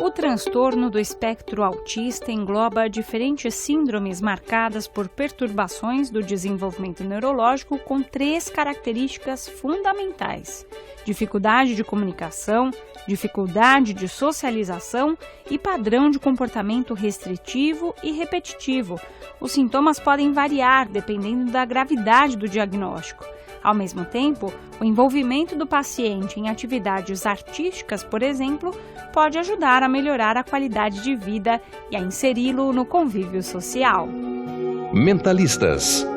O transtorno do espectro autista engloba diferentes síndromes marcadas por perturbações do desenvolvimento neurológico com 3 características fundamentais: dificuldade de comunicação, dificuldade de socialização e padrão de comportamento restritivo e repetitivo. Os sintomas podem variar dependendo da gravidade do diagnóstico. Ao mesmo tempo, o envolvimento do paciente em atividades artísticas, por exemplo, pode ajudar a melhorar a qualidade de vida e a inseri-lo no convívio social. Mentalistas.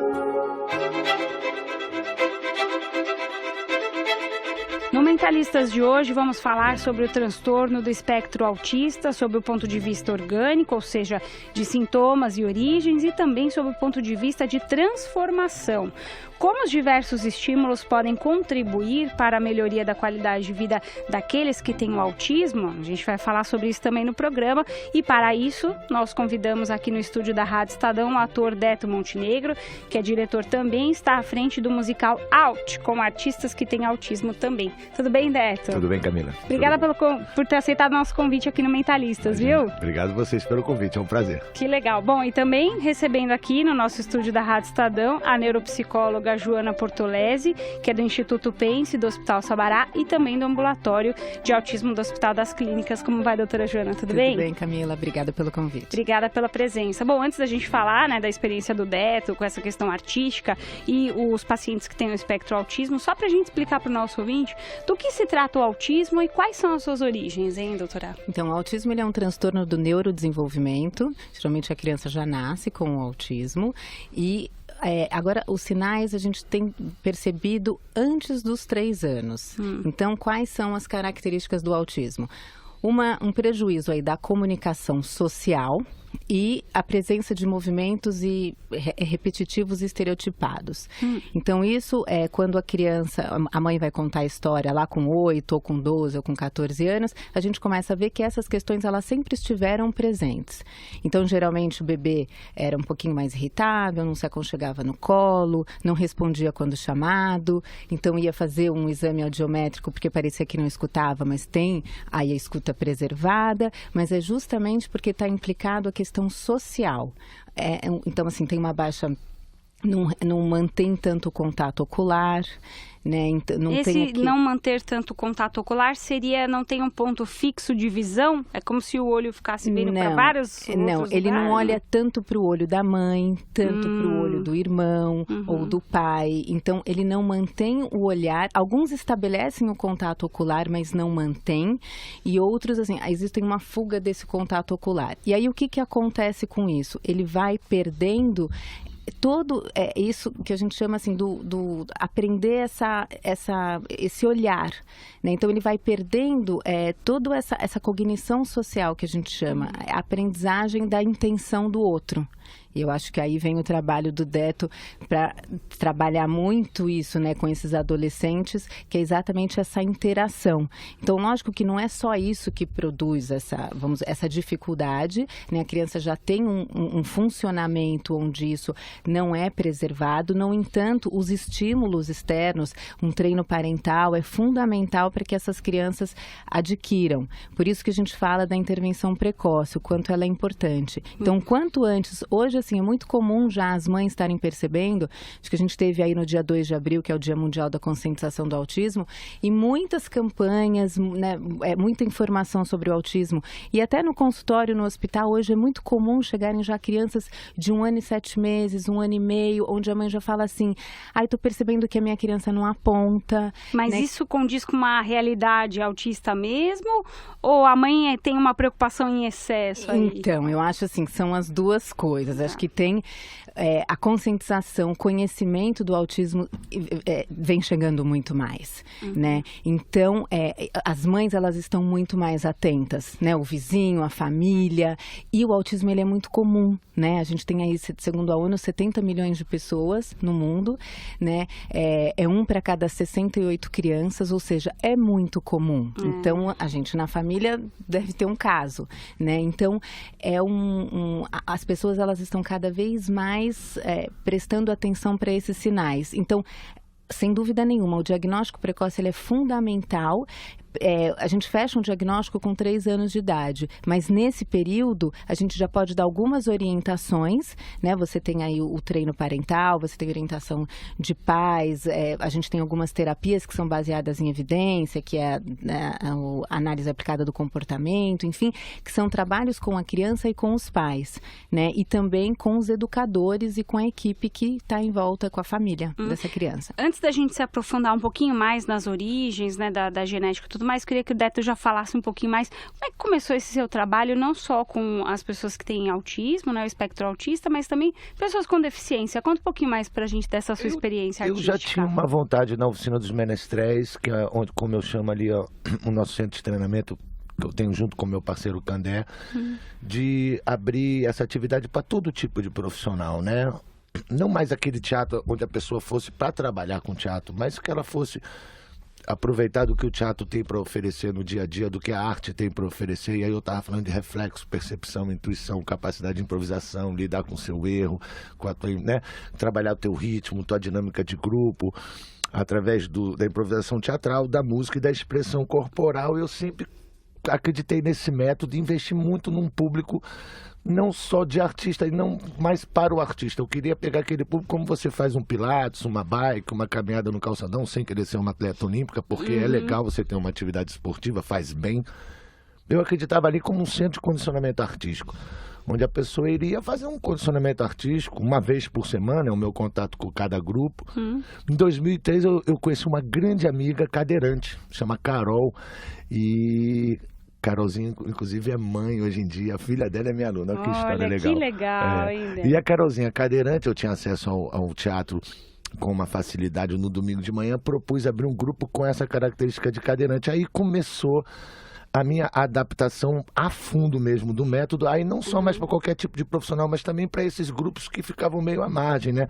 No Mentalistas de hoje, vamos falar sobre o transtorno do espectro autista, sob o ponto de vista orgânico, ou seja, de sintomas e origens, e também sob o ponto de vista de transformação. Como os diversos estímulos podem contribuir para a melhoria da qualidade de vida daqueles que têm o autismo? A gente vai falar sobre isso também no programa, e para isso nós convidamos aqui no estúdio da Rádio Estadão o ator Deto Montenegro, que é diretor também, está à frente do musical Out, com artistas que têm autismo também. Tudo bem, Deto? Tudo bem, Camila. Obrigada por ter aceitado nosso convite aqui no Mentalistas, viu? Obrigado a vocês pelo convite, é um prazer. Que legal. Bom, e também recebendo aqui no nosso estúdio da Rádio Estadão a neuropsicóloga Joana Portolesi, que é do Instituto Pense, do Hospital Sabará, e também do Ambulatório de Autismo do Hospital das Clínicas. Como vai, doutora Joana? Tudo bem? Tudo bem, Camila. Obrigada pelo convite. Obrigada pela presença. Bom, antes da gente falar, né, da experiência do Deto com essa questão artística e os pacientes que têm o espectro autismo, só pra gente explicar pro nosso ouvinte do que se trata o autismo e quais são as suas origens, hein, doutora? Então, o autismo ele é um transtorno do neurodesenvolvimento. Geralmente a criança já nasce com o autismo e agora, os sinais a gente tem percebido antes dos 3 anos. Então, quais são as características do autismo? Um prejuízo aí da comunicação social e a presença de movimentos repetitivos e estereotipados. Então, isso é quando a criança, a mãe vai contar a história lá com 8, ou com 12, ou com 14 anos, a gente começa a ver que essas questões, elas sempre estiveram presentes. Então, geralmente, o bebê era um pouquinho mais irritável, não se aconchegava no colo, não respondia quando chamado, então ia fazer um exame audiométrico porque parecia que não escutava, mas tem aí a escuta preservada, mas é justamente porque está implicado a questão social. Então, assim, tem uma baixa... Não mantém tanto contato ocular, né? Não manter tanto contato ocular seria não tem um ponto fixo de visão? É como se o olho ficasse vendo para vários outros lugares? Ele não olha tanto para o olho da mãe, tanto para o olho do irmão ou do pai. Então, ele não mantém o olhar. Alguns estabelecem o contato ocular, mas não mantém. E outros, assim, existem uma fuga desse contato ocular. E aí, o que acontece com isso? Ele vai perdendo... todo isso que a gente chama assim do aprender esse olhar, né? Então ele vai perdendo toda essa cognição social que a gente chama, a aprendizagem da intenção do outro. E eu acho que aí vem o trabalho do Deto para trabalhar muito isso, né, com esses adolescentes, que é exatamente essa interação. Então, lógico que não é só isso que produz essa dificuldade, né? A criança já tem um funcionamento onde isso não é preservado. No entanto, os estímulos externos, um treino parental é fundamental para que essas crianças adquiram. Por isso que a gente fala da intervenção precoce, o quanto ela é importante. Então, quanto antes, hoje assim, é muito comum já as mães estarem percebendo, acho que a gente teve aí no dia 2 de abril, que é o Dia Mundial da Conscientização do Autismo, e muitas campanhas, né, muita informação sobre o autismo. E até no consultório, no hospital, hoje é muito comum chegarem já crianças de 1 ano e 7 meses, 1 ano e meio, onde a mãe já fala assim, tô percebendo que a minha criança não aponta. Mas né? Isso condiz com uma realidade autista mesmo? Ou a mãe tem uma preocupação em excesso aí? Então, eu acho assim, que são as duas coisas. Acho que tem a conscientização, o conhecimento do autismo vem chegando muito mais, né? Então, as mães, elas estão muito mais atentas, né? O vizinho, a família, e o autismo, ele é muito comum, né? A gente tem aí, segundo a ONU, 70 milhões de pessoas no mundo, né? É 1 para cada 68 crianças, ou seja, é muito comum. Então, a gente na família deve ter um caso, né? Então, as pessoas, elas estão cada vez mais prestando atenção para esses sinais. Então, sem dúvida nenhuma, o diagnóstico precoce ele é fundamental a gente fecha um diagnóstico com 3 anos de idade, mas nesse período a gente já pode dar algumas orientações, né? Você tem aí o treino parental, você tem orientação de pais, a gente tem algumas terapias que são baseadas em evidência, que é a análise aplicada do comportamento, enfim, que são trabalhos com a criança e com os pais, né? E também com os educadores e com a equipe que está em volta com a família dessa criança. Antes da gente se aprofundar um pouquinho mais nas origens, né, da genética e tudo mais, queria que o Deto já falasse um pouquinho mais como é que começou esse seu trabalho, não só com as pessoas que têm autismo, né, o espectro autista, mas também pessoas com deficiência. Conta um pouquinho mais pra gente dessa sua experiência artística. Eu já tinha uma vontade na Oficina dos Menestréis, que é onde, como eu chamo ali, ó, o nosso centro de treinamento, que eu tenho junto com meu parceiro Candé, de abrir essa atividade para todo tipo de profissional, né? Não mais aquele teatro onde a pessoa fosse para trabalhar com teatro, mas que ela fosse aproveitar do que o teatro tem para oferecer no dia a dia, do que a arte tem para oferecer. E aí eu estava falando de reflexo, percepção, intuição, capacidade de improvisação, lidar com o seu erro, com a tua, né? Trabalhar o teu ritmo, tua dinâmica de grupo, através da improvisação teatral, da música e da expressão corporal. Eu sempre acreditei nesse método, investi muito num público não só de artista, e não mais para o artista. Eu queria pegar aquele público como você faz um pilates, uma bike, uma caminhada no calçadão, sem querer ser uma atleta olímpica, porque é legal você ter uma atividade esportiva, faz bem. Eu acreditava ali como um centro de condicionamento artístico, onde a pessoa iria fazer um condicionamento artístico uma vez por semana, é o meu contato com cada grupo. Em 2003 eu conheci uma grande amiga cadeirante, chama Carol, e Carolzinha, inclusive, é mãe hoje em dia. A filha dela é minha aluna. Olha que história legal. Que legal, ainda. E a Carolzinha, cadeirante, eu tinha acesso ao teatro com uma facilidade no domingo de manhã. Propus abrir um grupo com essa característica de cadeirante. Aí começou a minha adaptação a fundo mesmo do método, aí não só mais para qualquer tipo de profissional, mas também para esses grupos que ficavam meio à margem, né?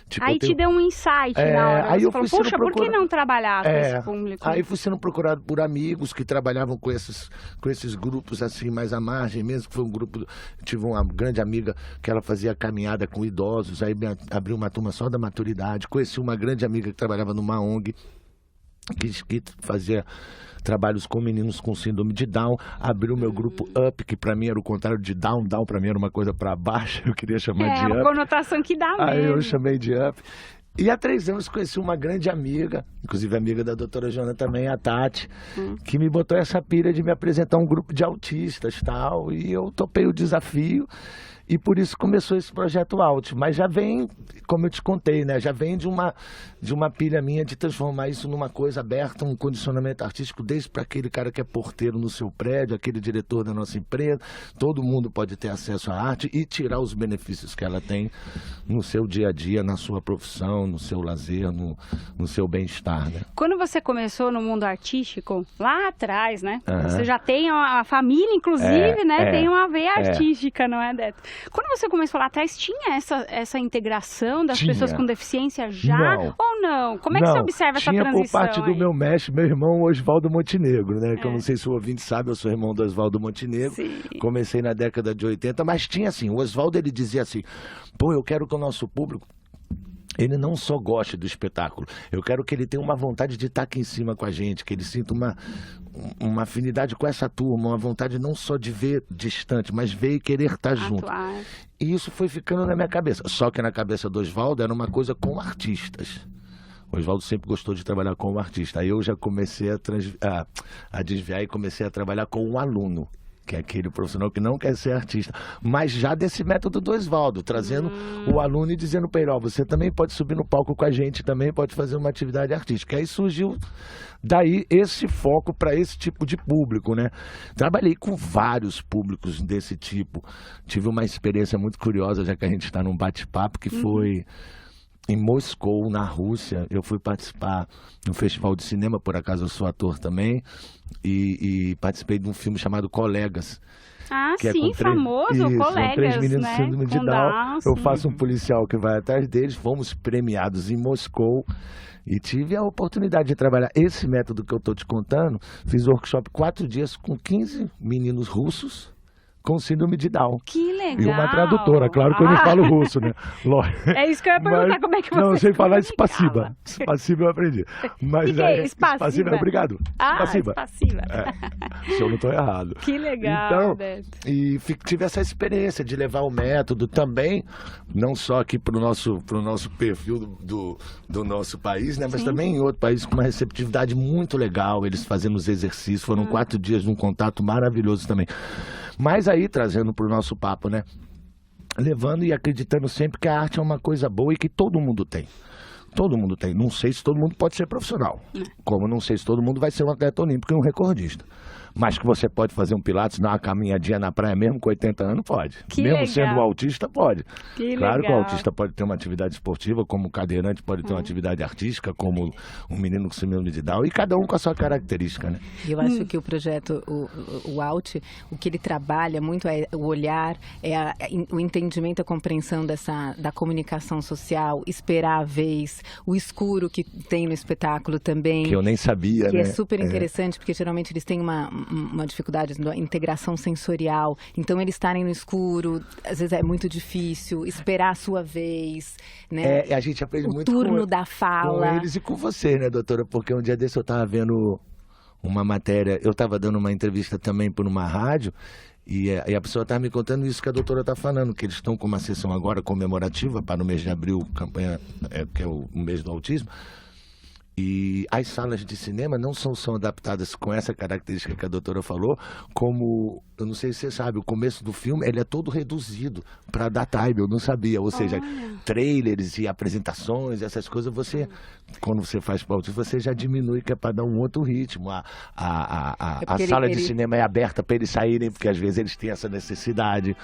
Tipo, aí te deu um insight na hora. Aí você eu falou, fui poxa, por que não trabalhar com esse público? Aí fui sendo procurado por amigos que trabalhavam com esses grupos assim, mais à margem mesmo, que foi um grupo, tive uma grande amiga que ela fazia caminhada com idosos, aí abriu uma turma só da maturidade, conheci uma grande amiga que trabalhava numa ONG, que fazia trabalhos com meninos com síndrome de Down, abriu o meu grupo Up, que pra mim era o contrário de Down pra mim era uma coisa pra baixo, eu queria chamar de Up. É, a conotação que dá mesmo. Aí eu chamei de Up. E há 3 anos conheci uma grande amiga, inclusive amiga da doutora Joana também, a Tati, que me botou essa pilha de me apresentar um grupo de autistas e tal, e eu topei o desafio. E por isso começou esse projeto Alt, mas já vem, como eu te contei, né? Já vem de uma pilha minha de transformar isso numa coisa aberta, um condicionamento artístico, desde para aquele cara que é porteiro no seu prédio, aquele diretor da nossa empresa. Todo mundo pode ter acesso à arte e tirar os benefícios que ela tem no seu dia a dia, na sua profissão, no seu lazer, no seu bem-estar, né? Quando você começou no mundo artístico, lá atrás, né? Você já tem a família, inclusive, né? Tem uma veia artística, não é, Deto? Quando você começou lá atrás, tinha essa integração das pessoas com deficiência já? Não. Ou não? Como é que você observa essa transição? Tinha por parte do meu mestre, meu irmão Oswaldo Montenegro, né? Que eu não sei se o ouvinte sabe, eu sou irmão do Oswaldo Montenegro. Sim. Comecei na década de 80, mas tinha assim, o Oswaldo ele dizia assim, pô, eu quero que o nosso público ele não só goste do espetáculo, eu quero que ele tenha uma vontade de estar aqui em cima com a gente, que ele sinta uma afinidade com essa turma, uma vontade não só de ver distante, mas ver e querer estar junto. E isso foi ficando na minha cabeça. Só que na cabeça do Oswaldo era uma coisa com artistas. O Oswaldo sempre gostou de trabalhar com o artista. Aí eu já comecei a desviar e comecei a trabalhar com o aluno, que é aquele profissional que não quer ser artista, mas já desse método do Oswaldo, trazendo o aluno e dizendo para ele, ó, você também pode subir no palco com a gente, também pode fazer uma atividade artística. Aí surgiu daí esse foco para esse tipo de público, né? Trabalhei com vários públicos desse tipo, tive uma experiência muito curiosa, já que a gente está num bate-papo, que foi em Moscou, na Rússia. Eu fui participar no festival de cinema, por acaso eu sou ator também, e participei de um filme chamado Colegas. Ah, que sim, famoso, Colegas, 3 meninos né? síndrome de Down. Eu faço um policial que vai atrás deles, fomos premiados em Moscou e tive a oportunidade de trabalhar esse método que eu estou te contando. Fiz workshop 4 dias com 15 meninos russos com síndrome de Down. Que legal! legal. E uma tradutora, claro que eu não falo russo, né? É isso que eu ia perguntar, como é que você não, eu sei falar comunicava? Spassiba eu aprendi. Mas que é Spassiba é obrigado. Spassiba. Se eu não estou errado. Que legal, então, Beto. E tive essa experiência de levar o método também, não só aqui para o nosso perfil do nosso país, né? Mas Sim. também em outro país com uma receptividade muito legal, eles fazendo os exercícios, foram 4 dias de um contato maravilhoso também. Mas aí, trazendo para o nosso papo, né? Levando e acreditando sempre que a arte é uma coisa boa e que todo mundo tem. Todo mundo tem. Não sei se todo mundo pode ser profissional. Como não sei se todo mundo vai ser um atleta olímpico e um recordista. Mas que você pode fazer um pilates, dar uma caminhadinha na praia mesmo com 80 anos, pode. Que mesmo legal. sendo autista, pode. Que claro legal. que o autista pode ter uma atividade esportiva, como o cadeirante pode ter uma atividade artística, como um menino com síndrome de Down, e cada um com a sua característica, né? Eu acho que o projeto, o Out, o que ele trabalha muito é o olhar, o entendimento, a compreensão da comunicação social, esperar a vez, o escuro que tem no espetáculo também. Que eu nem sabia, que né? É super interessante, porque geralmente eles têm uma dificuldade na integração sensorial. Então, eles estarem no escuro, às vezes é muito difícil, esperar a sua vez, né? A gente aprende muito o turno da fala. Com eles e com você, né, doutora? Porque um dia desse eu estava vendo uma matéria, eu estava dando uma entrevista também por uma rádio, e a pessoa estava me contando isso que a doutora está falando, que eles estão com uma sessão agora comemorativa para o mês de abril, campanha, que é o mês do autismo. E as salas de cinema não são adaptadas com essa característica que a doutora falou, como, eu não sei se você sabe, o começo do filme, ele é todo reduzido para dar time, eu não sabia, ou seja, trailers e apresentações, essas coisas, quando você faz para autismo, você já diminui, que é para dar um outro ritmo. A sala de cinema é aberta para eles saírem, porque às vezes eles têm essa necessidade.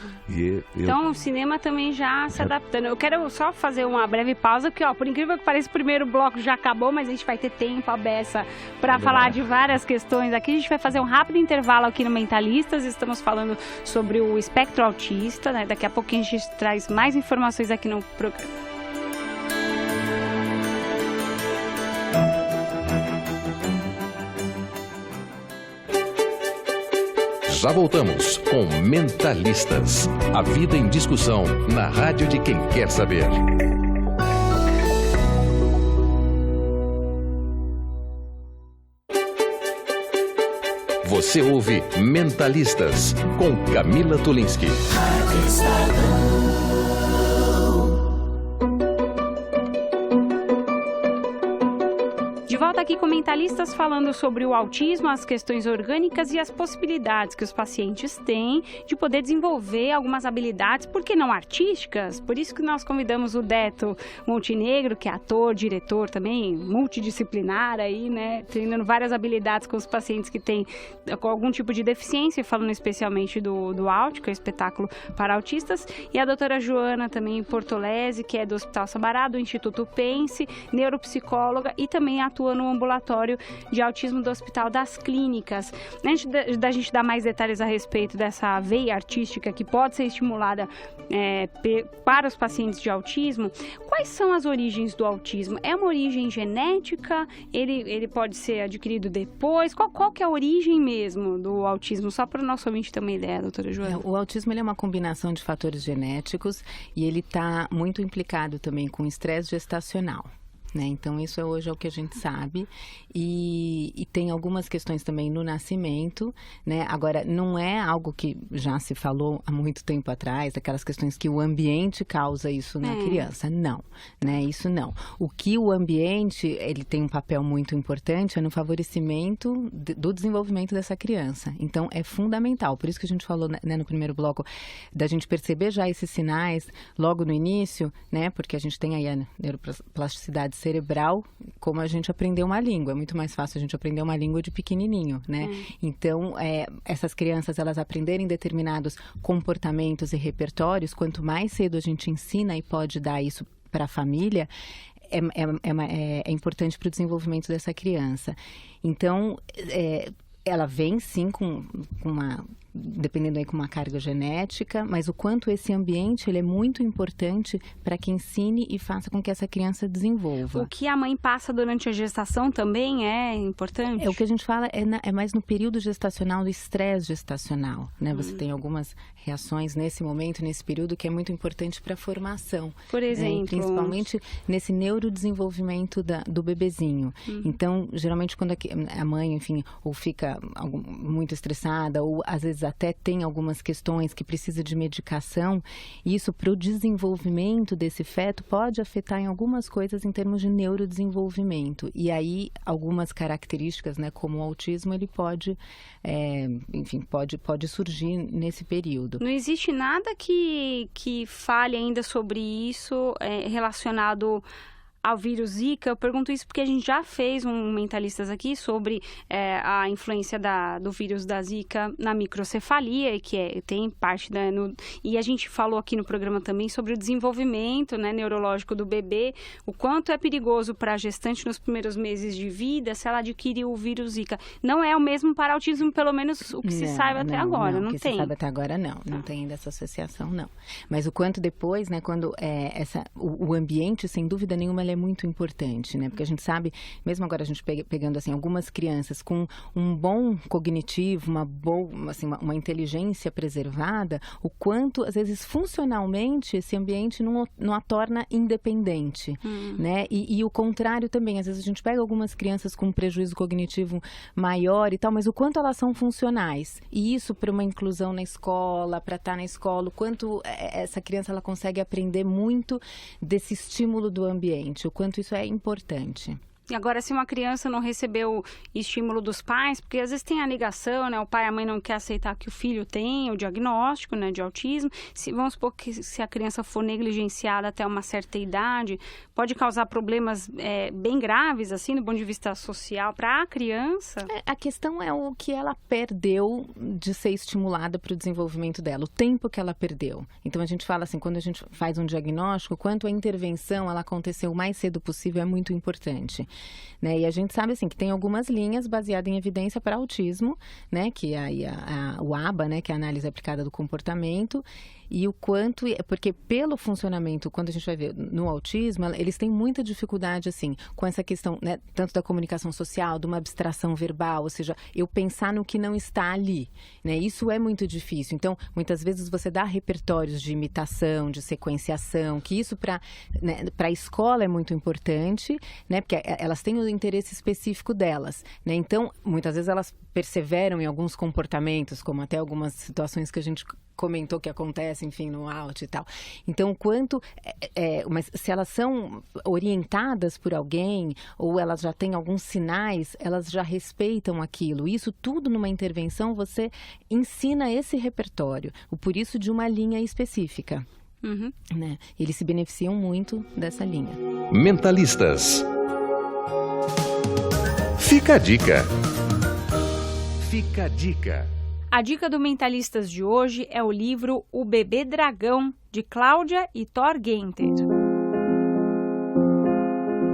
Então o cinema também já se adaptando. Eu quero só fazer uma breve pausa, porque, por incrível que pareça, o primeiro bloco já acabou, mas a gente vai ter tempo, a beça, para falar de várias questões aqui. A gente vai fazer um rápido intervalo aqui no Mentalistas. Estamos falando sobre o espectro autista, né? Daqui a pouquinho a gente traz mais informações aqui no programa. Já voltamos com Mentalistas. A vida em discussão na rádio de quem quer saber. Você ouve Mentalistas com Camila Tulinski. De volta aqui com Mentalistas, falando sobre o autismo, as questões orgânicas e as possibilidades que os pacientes têm de poder desenvolver algumas habilidades, por que não artísticas? Por isso que nós convidamos o Beto Montenegro, que é ator, diretor também, multidisciplinar aí, né? Treinando várias habilidades com os pacientes que têm algum tipo de deficiência, falando especialmente do Out, que é o espetáculo para autistas, e a doutora Joana também Portolese, que é do Hospital Sabará, do Instituto Pense, neuropsicóloga e também atua no ambulatório de autismo do Hospital das Clínicas. Antes da gente dar mais detalhes a respeito dessa veia artística que pode ser estimulada para os pacientes de autismo, quais são as origens do autismo? É uma origem genética? Ele pode ser adquirido depois? Qual que é a origem mesmo do autismo? Só para o nosso ouvinte ter uma ideia, doutora Joana. O autismo ele é uma combinação de fatores genéticos e ele está muito implicado também com estresse gestacional. Né? Então, isso hoje é o que a gente sabe e tem algumas questões também no nascimento, né? Agora, não é algo que já se falou há muito tempo atrás, aquelas questões que o ambiente causa isso na criança. Não, né? Isso não. O que o ambiente, ele tem um papel muito importante é no favorecimento do desenvolvimento dessa criança. Então, é fundamental. Por isso que a gente falou, né, no primeiro bloco, da gente perceber já esses sinais logo no início, né? Porque a gente tem aí a neuroplasticidade cerebral, como a gente aprendeu uma língua. É muito mais fácil a gente aprender uma língua de pequenininho, né? Então, essas crianças, elas aprenderem determinados comportamentos e repertórios, quanto mais cedo a gente ensina e pode dar isso para a família, é importante para o desenvolvimento dessa criança. Então, ela vem sim com uma dependendo aí com uma carga genética, mas o quanto esse ambiente ele é muito importante para que ensine e faça com que essa criança desenvolva. O que a mãe passa durante a gestação também é importante? O que a gente fala é mais no período gestacional, do estresse gestacional, né? Você tem algumas reações nesse momento, nesse período, que é muito importante para a formação. Por exemplo? Principalmente nesse neurodesenvolvimento do bebezinho. Então, geralmente quando a mãe, enfim, ou fica muito estressada, ou às vezes até tem algumas questões que precisa de medicação, isso para o desenvolvimento desse feto pode afetar em algumas coisas em termos de neurodesenvolvimento. E aí, algumas características, né, como o autismo, ele pode, enfim, pode surgir nesse período. Não existe nada que fale ainda sobre isso relacionado ao vírus Zika? Eu pergunto isso porque a gente já fez um Mentalistas aqui sobre a influência do vírus da Zika na microcefalia, que tem parte e a gente falou aqui no programa também sobre o desenvolvimento, né, neurológico do bebê, o quanto é perigoso para a gestante nos primeiros meses de vida se ela adquirir o vírus Zika. Não é o mesmo para autismo, pelo menos o que se saiba até agora, não tem? Se saiba até agora, não tem ainda essa associação, não. Mas o quanto depois, né, quando o ambiente, sem dúvida nenhuma, é muito importante, né? Porque a gente sabe, mesmo agora a gente pegando assim algumas crianças com um bom cognitivo, uma inteligência preservada, o quanto às vezes funcionalmente esse ambiente não a torna independente, né? E o contrário também, às vezes a gente pega algumas crianças com um prejuízo cognitivo maior e tal, mas o quanto elas são funcionais. E isso para uma inclusão na escola, para estar na escola, o quanto essa criança ela consegue aprender muito desse estímulo do ambiente, o quanto isso é importante. E agora, se uma criança não recebeu estímulo dos pais, porque às vezes tem a negação, né? O pai e a mãe não quer aceitar que o filho tem o diagnóstico, né, de autismo. Vamos supor que se a criança for negligenciada até uma certa idade, pode causar problemas bem graves, assim, do ponto de vista social para a criança. A questão é o que ela perdeu de ser estimulada para o desenvolvimento dela, o tempo que ela perdeu. Então, a gente fala assim, quando a gente faz um diagnóstico, quanto a intervenção ela aconteceu o mais cedo possível é muito importante. Né? E a gente sabe assim que tem algumas linhas baseadas em evidência para autismo, né? Que o ABA, né? Que é a análise aplicada do comportamento, e o quanto, porque pelo funcionamento, quando a gente vai ver no autismo, eles têm muita dificuldade, assim, com essa questão, né, tanto da comunicação social, de uma abstração verbal, ou seja, eu pensar no que não está ali, né, isso é muito difícil. Então, muitas vezes você dá repertórios de imitação, de sequenciação, que isso para a escola é muito importante, né, porque elas têm o interesse específico delas, né, então, muitas vezes elas perseveram em alguns comportamentos, como até algumas situações que a gente comentou que acontece, enfim, no out e tal. Então, mas se elas são orientadas por alguém, ou elas já têm alguns sinais, elas já respeitam aquilo. Isso tudo numa intervenção, você ensina esse repertório. Por isso de uma linha específica. Né? Eles se beneficiam muito dessa linha. Mentalistas. Fica a dica. Fica a dica. A dica do Mentalistas de hoje é o livro O Bebê Dragão, de Cláudia e Thor Genter.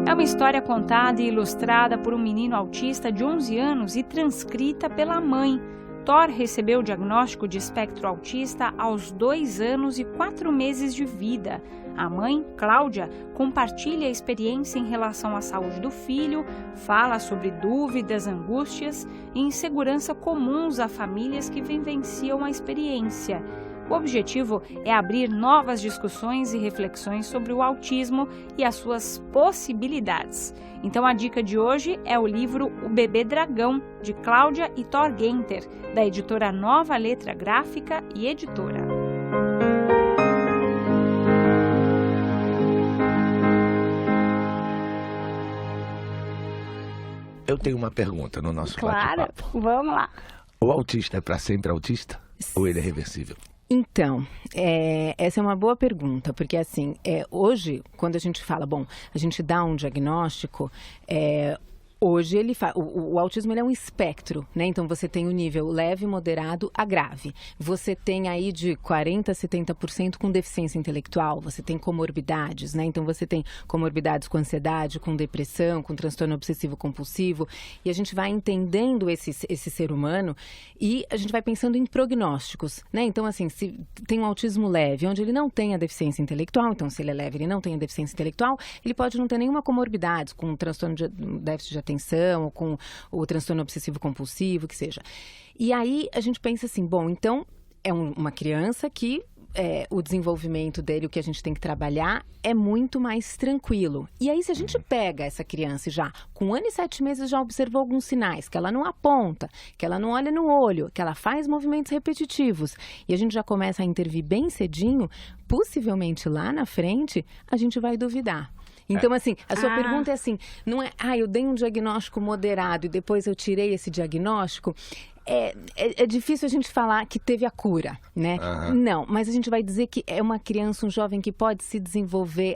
É uma história contada e ilustrada por um menino autista de 11 anos e transcrita pela mãe. Thor recebeu o diagnóstico de espectro autista aos 2 anos e 4 meses de vida. A mãe, Cláudia, compartilha a experiência em relação à saúde do filho, fala sobre dúvidas, angústias e insegurança comuns a famílias que vivenciam a experiência. O objetivo é abrir novas discussões e reflexões sobre o autismo e as suas possibilidades. Então a dica de hoje é o livro O Bebê Dragão, de Cláudia e Thor Genter, da editora Nova Letra Gráfica e Editora. Eu tenho uma pergunta no nosso bate-papo. Claro, vamos lá. O autista é para sempre autista? Ou ele é reversível? Então, essa é uma boa pergunta, porque assim, hoje, quando a gente fala, a gente dá um diagnóstico, Hoje o autismo ele é um espectro, né? Então você tem o nível leve, moderado a grave. Você tem aí de 40% a 70% com deficiência intelectual, você tem comorbidades, né? Então você tem comorbidades com ansiedade, com depressão, com transtorno obsessivo compulsivo, e a gente vai entendendo esse ser humano e a gente vai pensando em prognósticos, né? Então assim, se tem um autismo leve, onde ele não tem a deficiência intelectual, então se ele é leve, ele não tem a deficiência intelectual, ele pode não ter nenhuma comorbidade, com transtorno de déficit de atenção, ou com o transtorno obsessivo compulsivo, que seja. E aí a gente pensa assim, bom, então é uma criança que o desenvolvimento dele, o que a gente tem que trabalhar, é muito mais tranquilo. E aí, se a gente pega essa criança já, com 1 ano e 7 meses, já observou alguns sinais, que ela não aponta, que ela não olha no olho, que ela faz movimentos repetitivos, e a gente já começa a intervir bem cedinho, possivelmente lá na frente, a gente vai duvidar. Então, assim, a sua pergunta é assim, não é, eu dei um diagnóstico moderado e depois eu tirei esse diagnóstico. É difícil a gente falar que teve a cura, né? Não, mas a gente vai dizer que é uma criança, um jovem que pode se desenvolver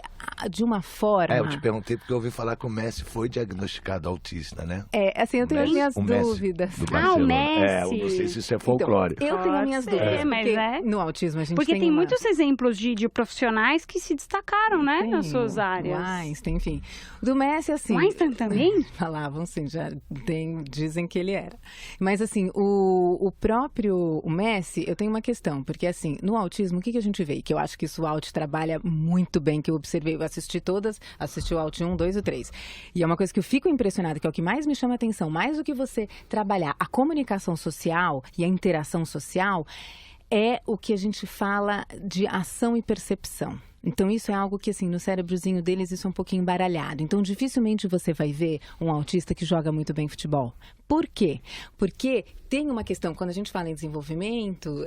de uma forma... Eu te perguntei porque eu ouvi falar que o Messi foi diagnosticado autista, né? Assim, eu tenho as minhas dúvidas. O Messi! Eu não sei se isso é folclore. Então, eu tenho as minhas dúvidas, mas no autismo a gente porque tem uma... muitos exemplos de profissionais que se destacaram, né, nas suas áreas. O Einstein, enfim. Do Messi, assim... O Einstein também? Falavam, sim, dizem que ele era. Mas, assim, o próprio Messi, eu tenho uma questão, porque assim, no autismo, o que a gente vê? Que eu acho que isso o Alt trabalha muito bem, que eu observei, eu assisti o Alt 1, 2 e 3. E é uma coisa que eu fico impressionada, que é o que mais me chama a atenção, mais do que você trabalhar a comunicação social e a interação social, é o que a gente fala de ação e percepção. Então, isso é algo que, assim, no cérebrozinho deles, isso é um pouquinho embaralhado. Então, dificilmente você vai ver um autista que joga muito bem futebol. Por quê? Porque tem uma questão, quando a gente fala em desenvolvimento,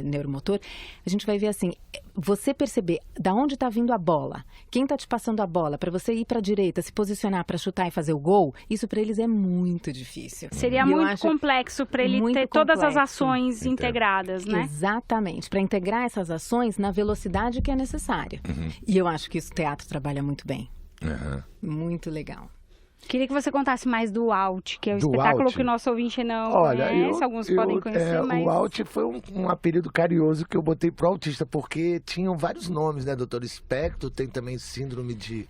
neuromotor, a gente vai ver, assim, você perceber da onde está vindo a bola, quem está te passando a bola, para você ir para a direita, se posicionar para chutar e fazer o gol, isso para eles é muito difícil. Seria muito complexo para ele ter todas as ações integradas, né? Exatamente, para integrar essas ações na velocidade que é necessária. E eu acho que isso o teatro trabalha muito bem. Muito legal. Queria que você contasse mais do Alt, que é o espetáculo que o nosso ouvinte não conhece, alguns podem conhecer, mas... O Alt foi um apelido carinhoso que eu botei pro autista, porque tinham vários nomes, né? Doutor Espectro, tem também síndrome de...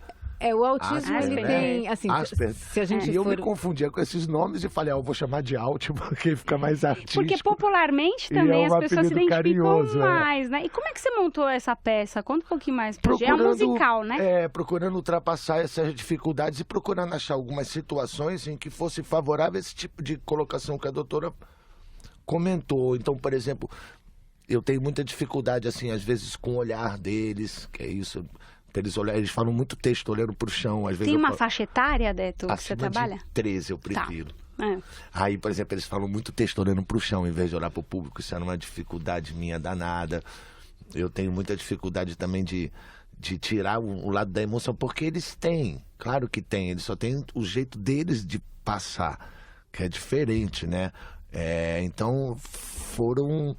O autismo, Asper, ele né? tem, assim, Asper. se a gente E for... eu me confundia com esses nomes e falei, eu vou chamar de Alt, porque fica mais artístico. Porque popularmente também as pessoas se identificam carinhoso, mais, né? E como é que você montou essa peça? Conta um pouquinho mais pra gente. É um musical, né? Procurando ultrapassar essas dificuldades e procurando achar algumas situações em que fosse favorável esse tipo de colocação que a doutora comentou. Então, por exemplo, eu tenho muita dificuldade, assim, às vezes com o olhar deles, que é isso... Eles falam muito texto olhando pro chão. Às vezes tem uma faixa etária, Deto, que você trabalha? De 13 eu prefiro. Tá. Aí, por exemplo, eles falam muito texto olhando pro chão, em vez de olhar pro público. Isso era uma dificuldade minha danada. Eu tenho muita dificuldade também de tirar o lado da emoção, porque eles têm, claro que tem, eles só têm o jeito deles de passar, que é diferente, né? Então, foram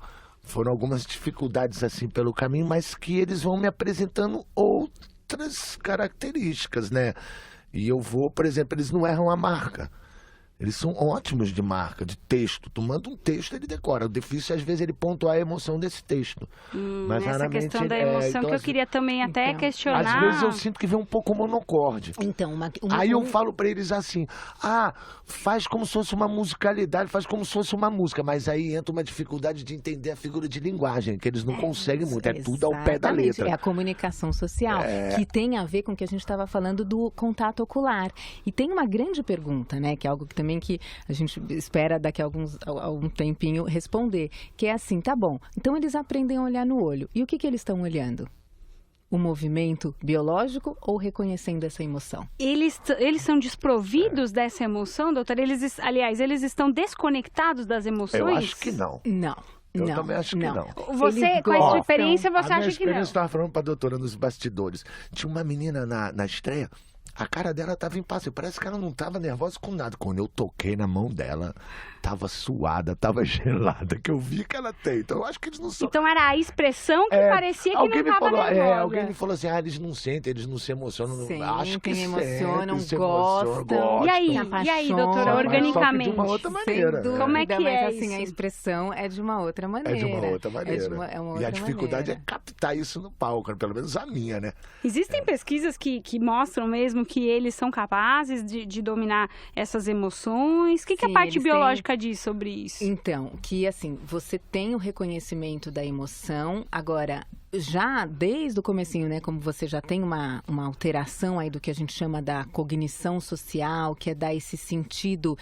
algumas dificuldades assim pelo caminho, mas que eles vão me apresentando outras características, né? E eu vou, por exemplo, eles não erram a marca. Eles são ótimos de marca, de texto. Tu manda um texto, ele decora. O difícil, às vezes, ele pontuar a emoção desse texto. Mas essa questão da emoção então, que eu queria também até questionar. Às vezes eu sinto que vem um pouco monocorde. Então, Aí eu falo pra eles assim, faz como se fosse uma musicalidade, faz como se fosse uma música. Mas aí entra uma dificuldade de entender a figura de linguagem, que eles não conseguem muito. É tudo ao pé da letra. É a comunicação social, que tem a ver com o que a gente estava falando do contato ocular. E tem uma grande pergunta, né, que é algo que também que a gente espera daqui a algum tempinho responder, que é assim, tá bom, então eles aprendem a olhar no olho. E o que eles estão olhando? O movimento biológico ou reconhecendo essa emoção? Eles são desprovidos dessa emoção, doutora? Eles estão desconectados das emoções? Eu acho que não. Não. Eu também acho que não. Você, com a sua experiência, você acha que não? Eu estava falando para a doutora nos bastidores. Tinha uma menina na estreia, A cara dela tava impassível, parece que ela não tava nervosa com nada. Quando eu toquei na mão dela, tava suada, tava gelada, que eu vi que ela tem. Então eu acho que eles não são... Então era a expressão que parecia que não tava nervosa. Alguém me falou assim, eles não sentem, eles não se emocionam. Sim, acho que emocionam, gostam. E aí, doutora, organicamente? Só que de uma outra maneira. Como é que é assim, isso? A expressão é de uma outra maneira. É de uma outra maneira. É uma e outra a dificuldade maneira. é captar isso no palco, pelo menos a minha, né? Existem pesquisas que mostram mesmo que eles são capazes de dominar essas emoções? O que a parte biológica diz sobre isso? Então, que assim, você tem o reconhecimento da emoção, agora... Já desde o comecinho, né, como você já tem uma alteração aí do que a gente chama da cognição social, que é dar esse sentido,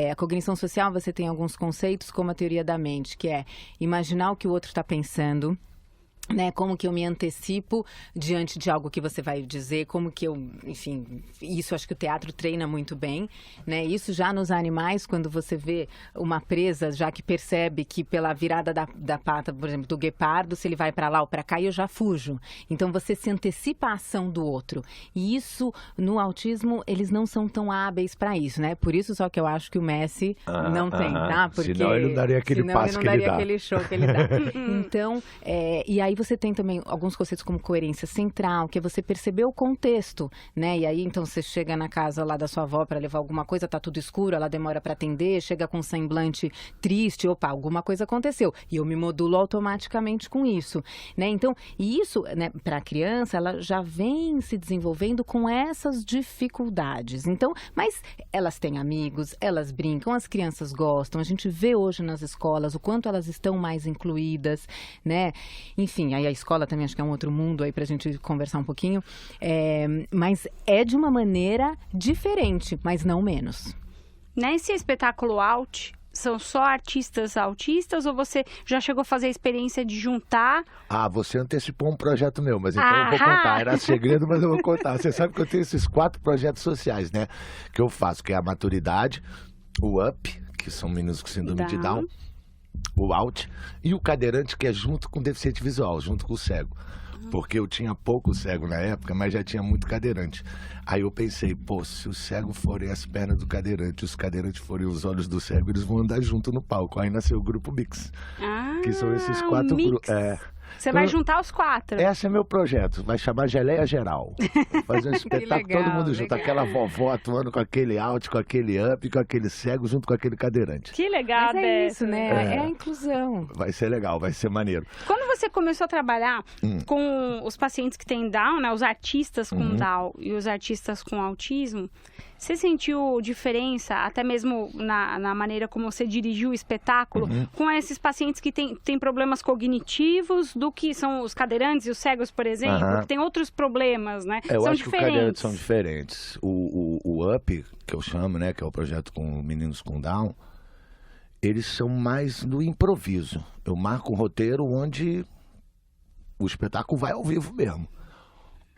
a cognição social você tem alguns conceitos como a teoria da mente, que é imaginar o que o outro está pensando, né, como que eu me antecipo diante de algo que você vai dizer, como que eu, enfim, isso acho que o teatro treina muito bem, né, isso já nos animais, quando você vê uma presa, já que percebe que pela virada da pata, por exemplo, do guepardo, se ele vai para lá ou para cá, eu já fujo. Então você se antecipa a ação do outro. E isso, no autismo, eles não são tão hábeis para isso, né, por isso só que eu acho que o Messi não tem, tá? Porque senão ele não daria aquele passo que ele dá. Senão ele não daria aquele show que ele dá. Então, e aí você tem também alguns conceitos como coerência central, que é você perceber o contexto, né? E aí, então, você chega na casa lá da sua avó para levar alguma coisa, tá tudo escuro, ela demora para atender, chega com um semblante triste, opa, alguma coisa aconteceu. E eu me modulo automaticamente com isso, né? Então, e isso, né, para a criança, ela já vem se desenvolvendo com essas dificuldades. Então, mas elas têm amigos, elas brincam, as crianças gostam, a gente vê hoje nas escolas o quanto elas estão mais incluídas, né? Enfim, aí a escola também acho que é um outro mundo aí pra gente conversar um pouquinho, mas é de uma maneira diferente, mas não menos. Nesse espetáculo Out, são só artistas autistas ou você já chegou a fazer a experiência de juntar? Você antecipou um projeto meu, mas então eu vou contar. Era segredo, mas eu vou contar. Você sabe que eu tenho esses 4 projetos sociais, né? Que eu faço, que é a Maturidade, o UP, que são meninos com síndrome de Down, o Out, e o Cadeirante, que é junto com o deficiente visual, junto com o cego. Porque eu tinha pouco cego na época, mas já tinha muito cadeirante. Aí eu pensei, se os cegos forem as pernas do cadeirante, os cadeirantes forem os olhos do cego, eles vão andar junto no palco. Aí nasceu o grupo Mix, que são esses 4 grupos. Você vai juntar os 4. Esse é meu projeto, vai chamar Geleia Geral. Fazer um espetáculo, todo mundo junto. Aquela vovó atuando com aquele out, com aquele up, com aquele cego, junto com aquele cadeirante. Que legal, mas é isso, né? É a inclusão. Vai ser legal, vai ser maneiro. Quando você começou a trabalhar com os pacientes que têm Down, né, os artistas com Down e os artistas com autismo, você sentiu diferença, até mesmo na maneira como você dirigiu o espetáculo, com esses pacientes que têm problemas cognitivos, do que são os cadeirantes e os cegos, por exemplo, que tem outros problemas, né? Eu são acho diferentes. Que os cadeirantes são diferentes. O UP, que eu chamo, né, que é o projeto com meninos com Down, eles são mais do improviso. Eu marco um roteiro onde o espetáculo vai ao vivo mesmo.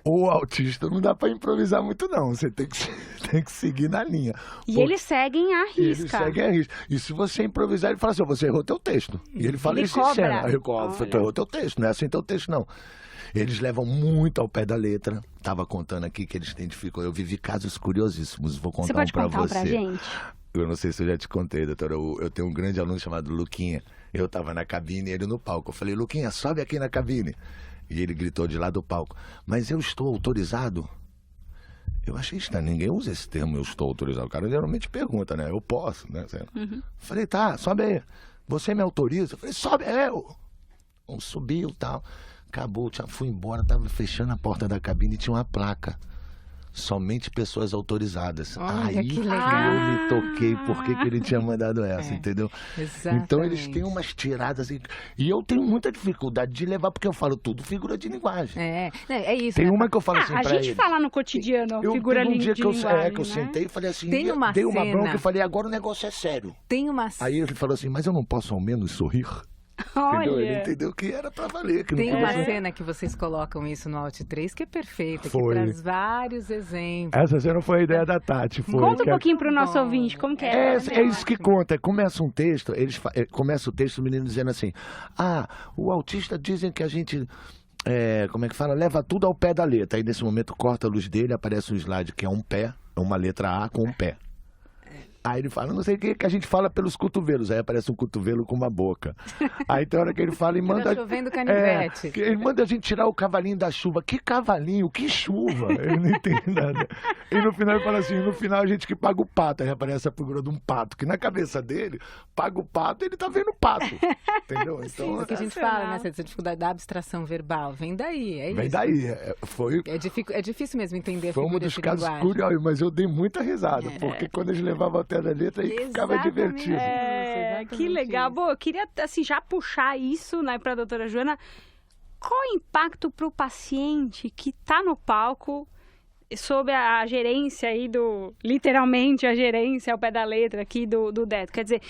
O autista não dá pra improvisar muito, não. Você tem que seguir na linha. E eles seguem à risca. Eles seguem à risca. E se você improvisar, ele fala assim, você errou teu texto. E ele fala isso em cena. Aí eu cobro, tu errou teu texto, não é assim teu texto, não. Eles levam muito ao pé da letra. Tava contando aqui que eles têm dificuldade. Eu vivi casos curiosíssimos. Vou contar um pra você. Você pode contar pra gente? Eu não sei se eu já te contei, doutora. Eu tenho um grande aluno chamado Luquinha. Eu tava na cabine e ele no palco. Eu falei, Luquinha, sobe aqui na cabine. E ele gritou de lá do palco, mas eu estou autorizado? Eu achei estranho, ninguém usa esse termo, eu estou autorizado. O cara geralmente pergunta, né? Eu posso, né? Falei, tá, sobe aí. Você me autoriza? Eu falei, sobe eu. Subiu e tal. Acabou, fui embora, tava fechando a porta da cabine e tinha uma placa. Somente pessoas autorizadas. Olha, aí que legal. Eu me toquei porque que ele tinha mandado essa, entendeu? Exatamente. Então eles têm umas tiradas e eu tenho muita dificuldade de levar porque eu falo tudo figura de linguagem. É isso. Tem né? uma que eu falo assim pra A gente fala no cotidiano figura de linguagem, que eu sentei e falei assim, dei uma bronca e falei, agora o negócio é sério. Aí ele falou assim, mas eu não posso ao menos sorrir? Entendeu? Ele entendeu que era pra valer. Que tem não uma cena que vocês colocam isso no Out 3 que é perfeita, que traz vários exemplos. Essa cena foi a ideia da Tati. Conta um pouquinho pro nosso ouvinte, como que é? É isso que conta. Começa um texto, começa o texto, o menino dizendo assim, o autista dizem que a gente como é que fala? Leva tudo ao pé da letra. Aí nesse momento corta a luz dele, aparece um slide que é um pé, uma letra A com um pé. Aí ele fala, não sei o que a gente fala pelos cotovelos. Aí aparece um cotovelo com uma boca. Aí tem hora que ele fala e manda... Tá chovendo canivete. Ele manda a gente tirar o cavalinho da chuva. Que cavalinho? Que chuva? Ele não entende nada. E no final ele fala assim, no final a gente que paga o pato. Aí aparece a figura de um pato, que na cabeça dele, paga o pato, ele tá vendo o pato. Entendeu? Então, o que a gente fala, né? Essa dificuldade da abstração verbal. Vem daí, é isso. Vem daí. É difícil mesmo entender a foi um dos casos curiosos, mas eu dei muita risada. Porque quando eles levavam até da letra, aí ficava divertido. Que legal. Bom, eu queria assim, já puxar isso, né, para a doutora Joana. Qual o impacto para o paciente que está no palco sob a gerência aí literalmente a gerência ao pé da letra aqui do Deto? Quer dizer,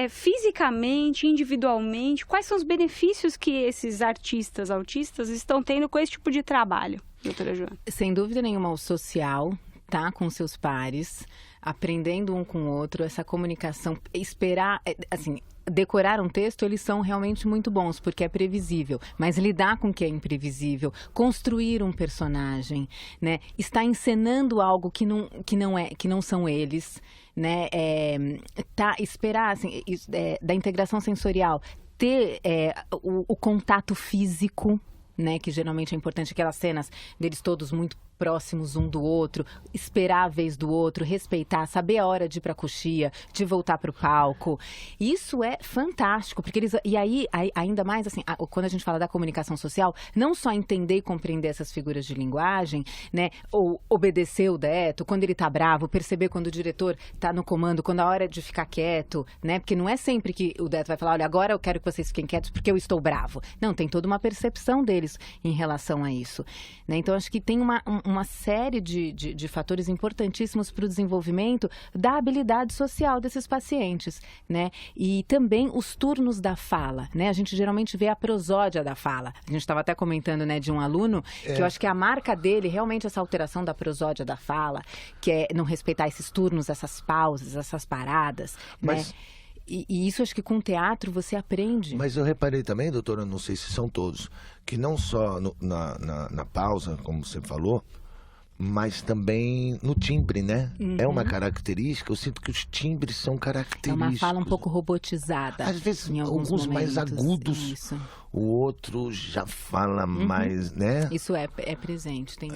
fisicamente, individualmente, quais são os benefícios que esses artistas autistas estão tendo com esse tipo de trabalho, doutora Joana? Sem dúvida nenhuma, o social, tá, com seus pares, aprendendo um com o outro, essa comunicação, esperar, assim, decorar um texto, eles são realmente muito bons, porque é previsível, mas lidar com o que é imprevisível, construir um personagem, né, estar encenando algo que não são eles, né, esperar, assim, da integração sensorial, ter o contato físico, né, que geralmente é importante, aquelas cenas deles todos muito próximos um do outro, esperar a vez do outro, respeitar, saber a hora de ir para a coxia, de voltar para o palco. Isso é fantástico, porque eles... E aí, ainda mais assim, quando a gente fala da comunicação social, não só entender e compreender essas figuras de linguagem, né, ou obedecer o Deto, quando ele tá bravo, perceber quando o diretor tá no comando, quando a hora é de ficar quieto, né, porque não é sempre que o Deto vai falar, olha, agora eu quero que vocês fiquem quietos porque eu estou bravo. Não, tem toda uma percepção deles em relação a isso, né, então acho que tem uma série de fatores importantíssimos para o desenvolvimento da habilidade social desses pacientes, né? E também os turnos da fala, né? A gente geralmente vê a prosódia da fala. A gente estava até comentando, né, de um aluno, que eu acho que a marca dele, realmente essa alteração da prosódia da fala, que é não respeitar esses turnos, essas pausas, essas paradas, mas... né? E isso acho que com o teatro você aprende. Mas eu reparei também, doutora, não sei se são todos, que não só na pausa, como você falou, mas também no timbre, né? Uhum. É uma característica, eu sinto que os timbres são característicos. É uma fala um pouco robotizada. Às vezes, em alguns momentos, mais agudos, isso. O outro já fala mais, né? Isso é presente. Tem...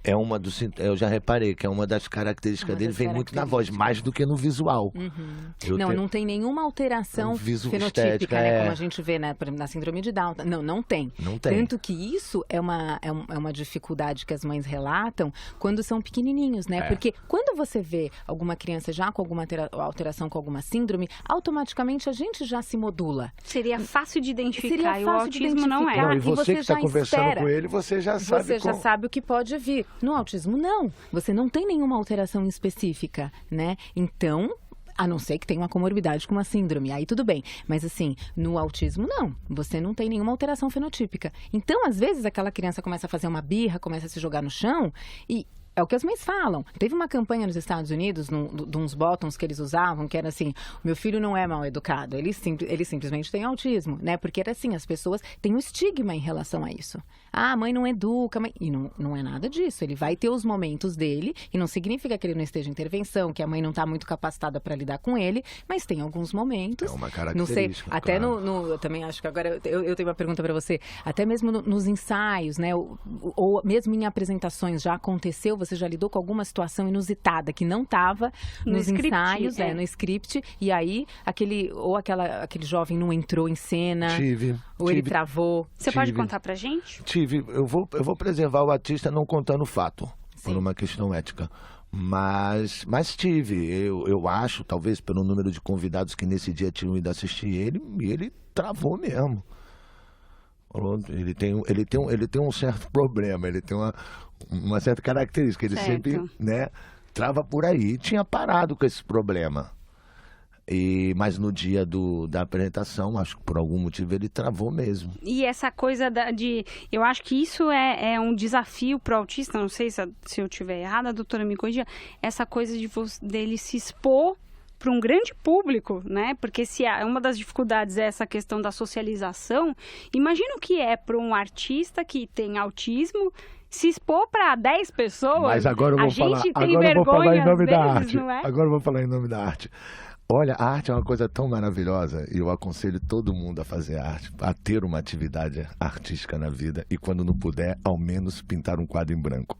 É uma dos... Eu já reparei que é uma das características dele, vem muito na voz, mais do que no visual. Uhum. Não tem nenhuma alteração fenotípica, né? Como a gente vê, né, na síndrome de Down. Não tem. Não tem. Tanto que isso é uma dificuldade que as mães relatam quando são pequenininhos, né? Porque quando você vê alguma criança já com alguma alteração, com alguma síndrome, automaticamente a gente já se modula. Seria fácil de identificar. E o autismo não é. Não, e você que está conversando com ele, você já sabe. Você já sabe o que pode vir. No autismo, não. Você não tem nenhuma alteração específica, né? Então, a não ser que tenha uma comorbidade com uma síndrome, aí tudo bem. Mas assim, no autismo, não. Você não tem nenhuma alteração fenotípica. Então, às vezes, aquela criança começa a fazer uma birra, começa a se jogar no chão e... É o que as mães falam. Teve uma campanha nos Estados Unidos, de uns botões que eles usavam, que era assim, meu filho não é mal educado, ele simplesmente tem autismo, né? Porque era assim, as pessoas têm um estigma em relação a isso. Ah, a mãe não educa, e não é nada disso. Ele vai ter os momentos dele, e não significa que ele não esteja em intervenção, que a mãe não está muito capacitada para lidar com ele, mas tem alguns momentos. É uma característica. Não sei, até eu também acho que agora, eu tenho uma pergunta para você, até mesmo nos ensaios, né? Ou mesmo em apresentações, já aconteceu, você já lidou com alguma situação inusitada que não estava nos ensaios, no script, e aí aquele jovem não entrou em cena, ele travou. Você pode contar pra gente? Eu vou preservar o artista não contando fato, por uma questão ética. Mas tive, eu acho, talvez pelo número de convidados que nesse dia tinham ido assistir ele, e ele travou mesmo. Ele tem um certo problema, ele tem uma certa característica, ele sempre, né, trava por aí. E tinha parado com esse problema. Mas no dia da apresentação, acho que por algum motivo ele travou mesmo. E essa coisa eu acho que isso é um desafio para o autista, não sei se eu estiver errada, a doutora me corrija, essa coisa dele se expor para um grande público, né? Porque se uma das dificuldades é essa questão da socialização, imagina o que é para um artista que tem autismo se expor para 10 pessoas. Mas agora eu vou falar em nome da arte. Agora eu vou falar em nome da arte. Olha, a arte é uma coisa tão maravilhosa e eu aconselho todo mundo a fazer arte, a ter uma atividade artística na vida e quando não puder, ao menos pintar um quadro em branco.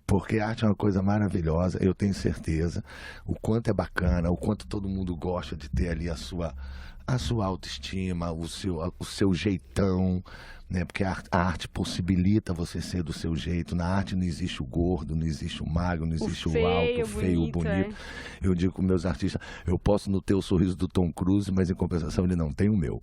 Porque a arte é uma coisa maravilhosa, eu tenho certeza o quanto é bacana, o quanto todo mundo gosta de ter ali a sua autoestima, o seu jeitão, né? Porque a arte possibilita você ser do seu jeito. Na arte não existe o gordo, não existe o magro, não existe o alto, o feio, o bonito. Eu digo com meus artistas, eu posso não ter o sorriso do Tom Cruise, mas em compensação ele não tem o meu.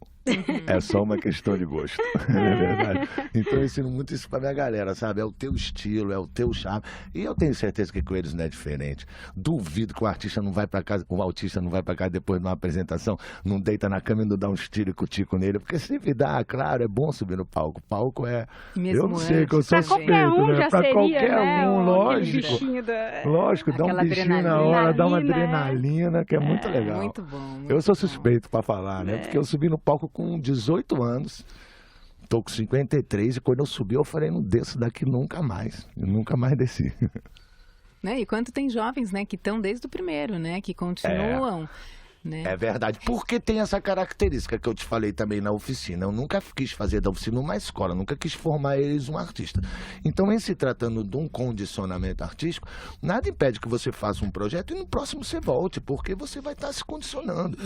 É só uma questão de gosto, não é verdade? Então eu ensino muito isso pra minha galera, sabe? É o teu estilo, é o teu charme. E eu tenho certeza que com eles não é diferente. Duvido que o artista não vai pra casa, o autista não vai pra casa depois de uma apresentação, não deita na cama e não dá um tico nele, porque sempre dá, claro, é bom subir no palco. O palco é... Mesmo eu não sei que eu sou suspeito, né? Pra qualquer um, lógico. Lógico, dá um bichinho na hora, dá uma adrenalina, que é muito legal. Muito bom. Eu sou suspeito pra falar, né? Porque eu subi no palco com 18 anos, tô com 53 e quando eu subi eu falei, não desço daqui nunca mais. Eu nunca mais desci. Né? E quanto tem jovens, né, que estão desde o primeiro, né, que continuam... Né? É verdade, porque tem essa característica que eu te falei também na oficina. Eu nunca quis fazer da oficina uma escola, nunca quis formar eles um artista. Então, em se tratando de um condicionamento artístico, nada impede que você faça um projeto e no próximo você volte, porque você vai estar se condicionando.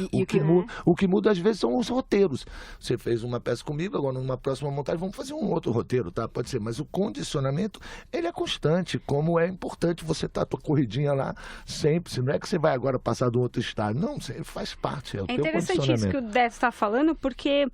O que muda às vezes são os roteiros. Você fez uma peça comigo, agora numa próxima montagem vamos fazer um outro roteiro, tá? Pode ser, mas o condicionamento, ele é constante, como é importante você estar a tua corridinha lá sempre. Se não é que você vai agora passar do outro estado, não, você faz parte, é o teu interessante condicionamento. Isso que o Décio está falando, porque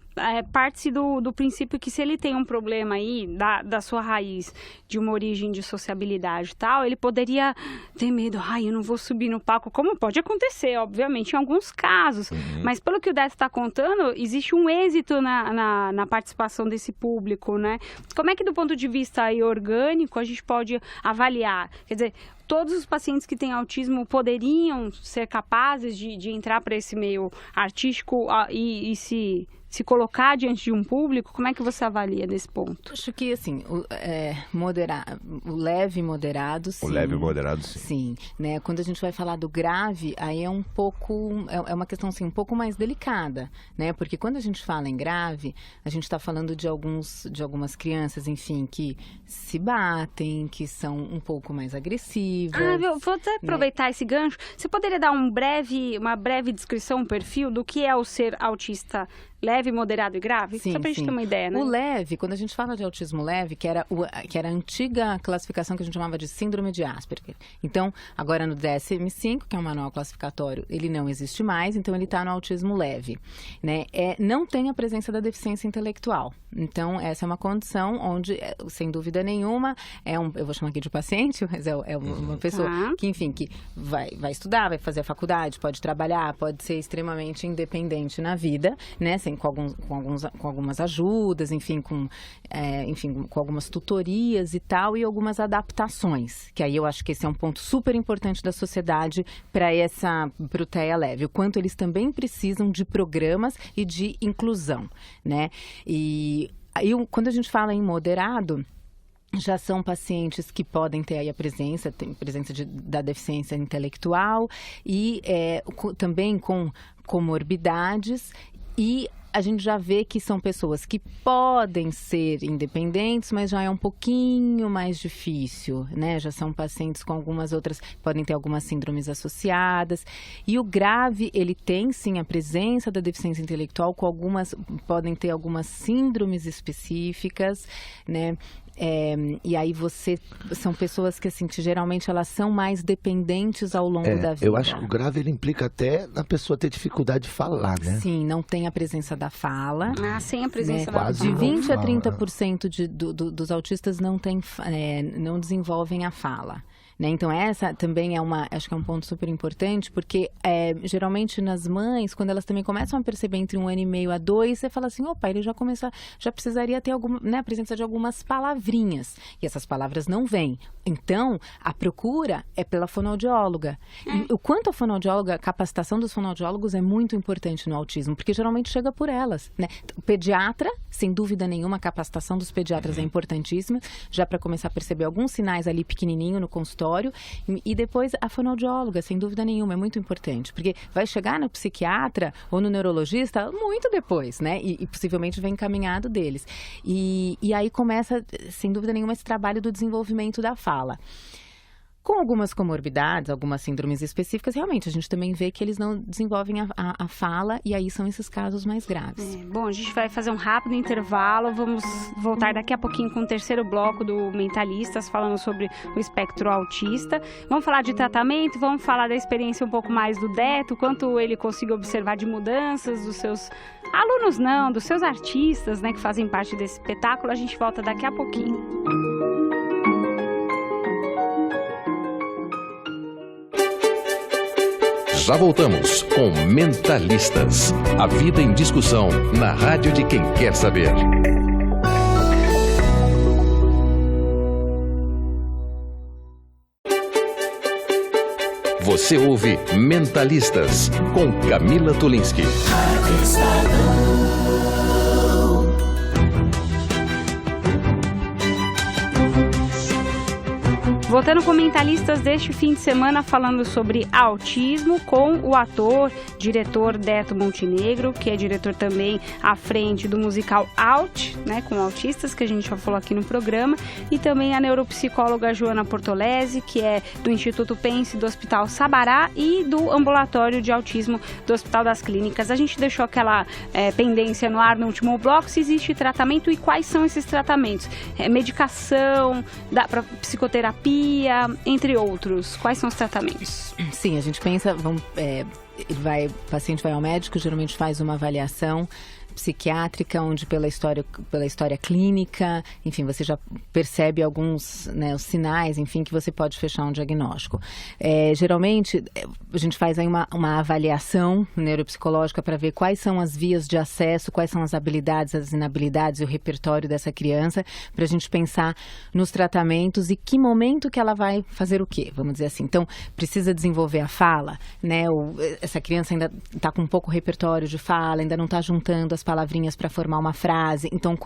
parte-se do princípio que se ele tem um problema aí, da sua raiz, de uma origem de sociabilidade e tal, ele poderia ter medo, eu não vou subir no palco, como pode acontecer, obviamente, em alguns casos, mas pelo que o Décio está contando, existe um êxito na participação desse público, né? Como é que do ponto de vista aí orgânico a gente pode avaliar? Quer dizer, todos os pacientes que têm autismo poderiam ser capazes de entrar para esse meio artístico e se colocar diante de um público? Como é que você avalia nesse ponto? Acho que, assim, o leve e moderado, sim. O leve e moderado, sim. Sim, né? Quando a gente vai falar do grave, aí é um pouco, é uma questão, assim, um pouco mais delicada, né? Porque quando a gente fala em grave, a gente está falando de algumas crianças, enfim, que se batem, que são um pouco mais agressivas. Eu vou até aproveitar esse gancho. Você poderia dar uma breve descrição, um perfil do que é o ser autista leve, moderado e grave? Sim, só pra gente ter uma ideia, né? O leve, quando a gente fala de autismo leve, que era a antiga classificação que a gente chamava de síndrome de Asperger. Então, agora no DSM-5, que é um manual classificatório, ele não existe mais, então ele está no autismo leve, né? Não tem a presença da deficiência intelectual. Então, essa é uma condição onde, sem dúvida nenhuma, eu vou chamar aqui de paciente, mas é uma pessoa que, enfim, que vai estudar, vai fazer a faculdade, pode trabalhar, pode ser extremamente independente na vida, né? Com algumas ajudas, enfim, com algumas tutorias e tal, e algumas adaptações, que aí eu acho que esse é um ponto super importante da sociedade para o TEA leve, o quanto eles também precisam de programas e de inclusão, né? E aí, quando a gente fala em moderado, já são pacientes que podem ter aí a presença da deficiência intelectual e também com comorbidades. E a gente já vê que são pessoas que podem ser independentes, mas já é um pouquinho mais difícil, né? Já são pacientes com algumas outras, podem ter algumas síndromes associadas. E o grave, ele tem sim a presença da deficiência intelectual, podem ter algumas síndromes específicas, né? E aí são pessoas que, assim, que geralmente elas são mais dependentes ao longo da vida. Eu acho que o grave, ele implica até na pessoa ter dificildade de falar, né? Sim, não tem a presença da fala. Sem a presença da fala. De 20% a 30% dos autistas não desenvolvem a fala. né? Então essa também acho que é um ponto super importante, porque geralmente nas mães, quando elas também começam a perceber entre 1 ano e meio a 2, você fala assim, opa, ele já precisaria ter a presença de algumas palavrinhas, e essas palavras não vêm. Então, a procura é pela fonoaudióloga. E o quanto a capacitação dos fonoaudiólogos é muito importante no autismo, porque geralmente chega por elas, né? O pediatra, sem dúvida nenhuma, a capacitação dos pediatras é importantíssima, já para começar a perceber alguns sinais ali pequenininho no consultório, e depois a fonoaudióloga, sem dúvida nenhuma, é muito importante, porque vai chegar no psiquiatra ou no neurologista muito depois, né? E possivelmente vem encaminhado deles. E aí começa, sem dúvida nenhuma, esse trabalho do desenvolvimento da fala. Com algumas comorbidades, algumas síndromes específicas, realmente a gente também vê que eles não desenvolvem a fala, e aí são esses casos mais graves. Bom, a gente vai fazer um rápido intervalo, vamos voltar daqui a pouquinho com o terceiro bloco do Mentalistas, falando sobre o espectro autista. Vamos falar de tratamento, vamos falar da experiência um pouco mais do Deto, quanto ele conseguiu observar de mudanças dos seus alunos, dos seus artistas, né, que fazem parte desse espetáculo. A gente volta daqui a pouquinho. Já voltamos com Mentalistas. A vida em discussão na rádio de quem quer saber. Você ouve Mentalistas com Camila Tulinski. Voltando com Mentalistas deste fim de semana, falando sobre autismo com o ator, diretor Deto Montenegro, que é diretor também à frente do musical Out, né, com autistas, que a gente já falou aqui no programa, e também a neuropsicóloga Joana Portolesi, que é do Instituto Pense do Hospital Sabará e do Ambulatório de Autismo do Hospital das Clínicas. A gente deixou aquela pendência no ar no último bloco, se existe tratamento e quais são esses tratamentos. Medicação, psicoterapia, entre outros. Quais são os tratamentos? Sim, a gente pensa, o paciente vai ao médico, geralmente faz uma avaliação psiquiátrica, onde pela história clínica, enfim, você já percebe alguns, né, os sinais, enfim, que você pode fechar um diagnóstico. Geralmente, a gente faz aí uma avaliação neuropsicológica para ver quais são as vias de acesso, quais são as habilidades, as inabilidades e o repertório dessa criança, para a gente pensar nos tratamentos e que momento que ela vai fazer o quê, vamos dizer assim. Então, precisa desenvolver a fala, né? Essa criança ainda está com pouco repertório de fala, ainda não está juntando as palavrinhas para formar uma frase. Então,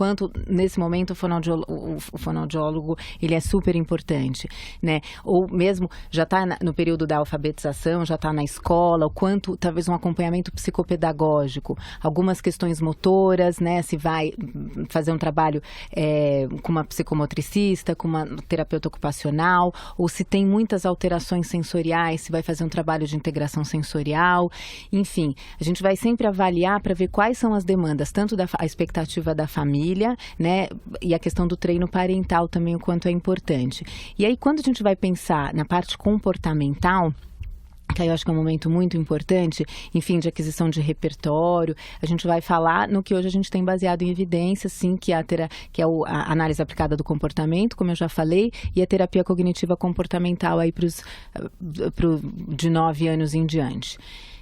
nesse momento o fonoaudiólogo ele é super importante, né? Ou mesmo já está no período da alfabetização, já está na escola, o quanto talvez um acompanhamento psicopedagógico, algumas questões motoras, né? Se vai fazer um trabalho com uma psicomotricista, com uma terapeuta ocupacional, ou se tem muitas alterações sensoriais, se vai fazer um trabalho de integração sensorial, enfim, a gente vai sempre avaliar para ver quais são as demandas, tanto a expectativa da família, né, e a questão do treino parental também, o quanto é importante. E aí, quando a gente vai pensar na parte comportamental, que aí eu acho que é um momento muito importante, enfim, de aquisição de repertório, a gente vai falar no que hoje a gente tem baseado em evidência, sim, que é a análise aplicada do comportamento, como eu já falei, e a terapia cognitiva comportamental aí de 9 anos em diante.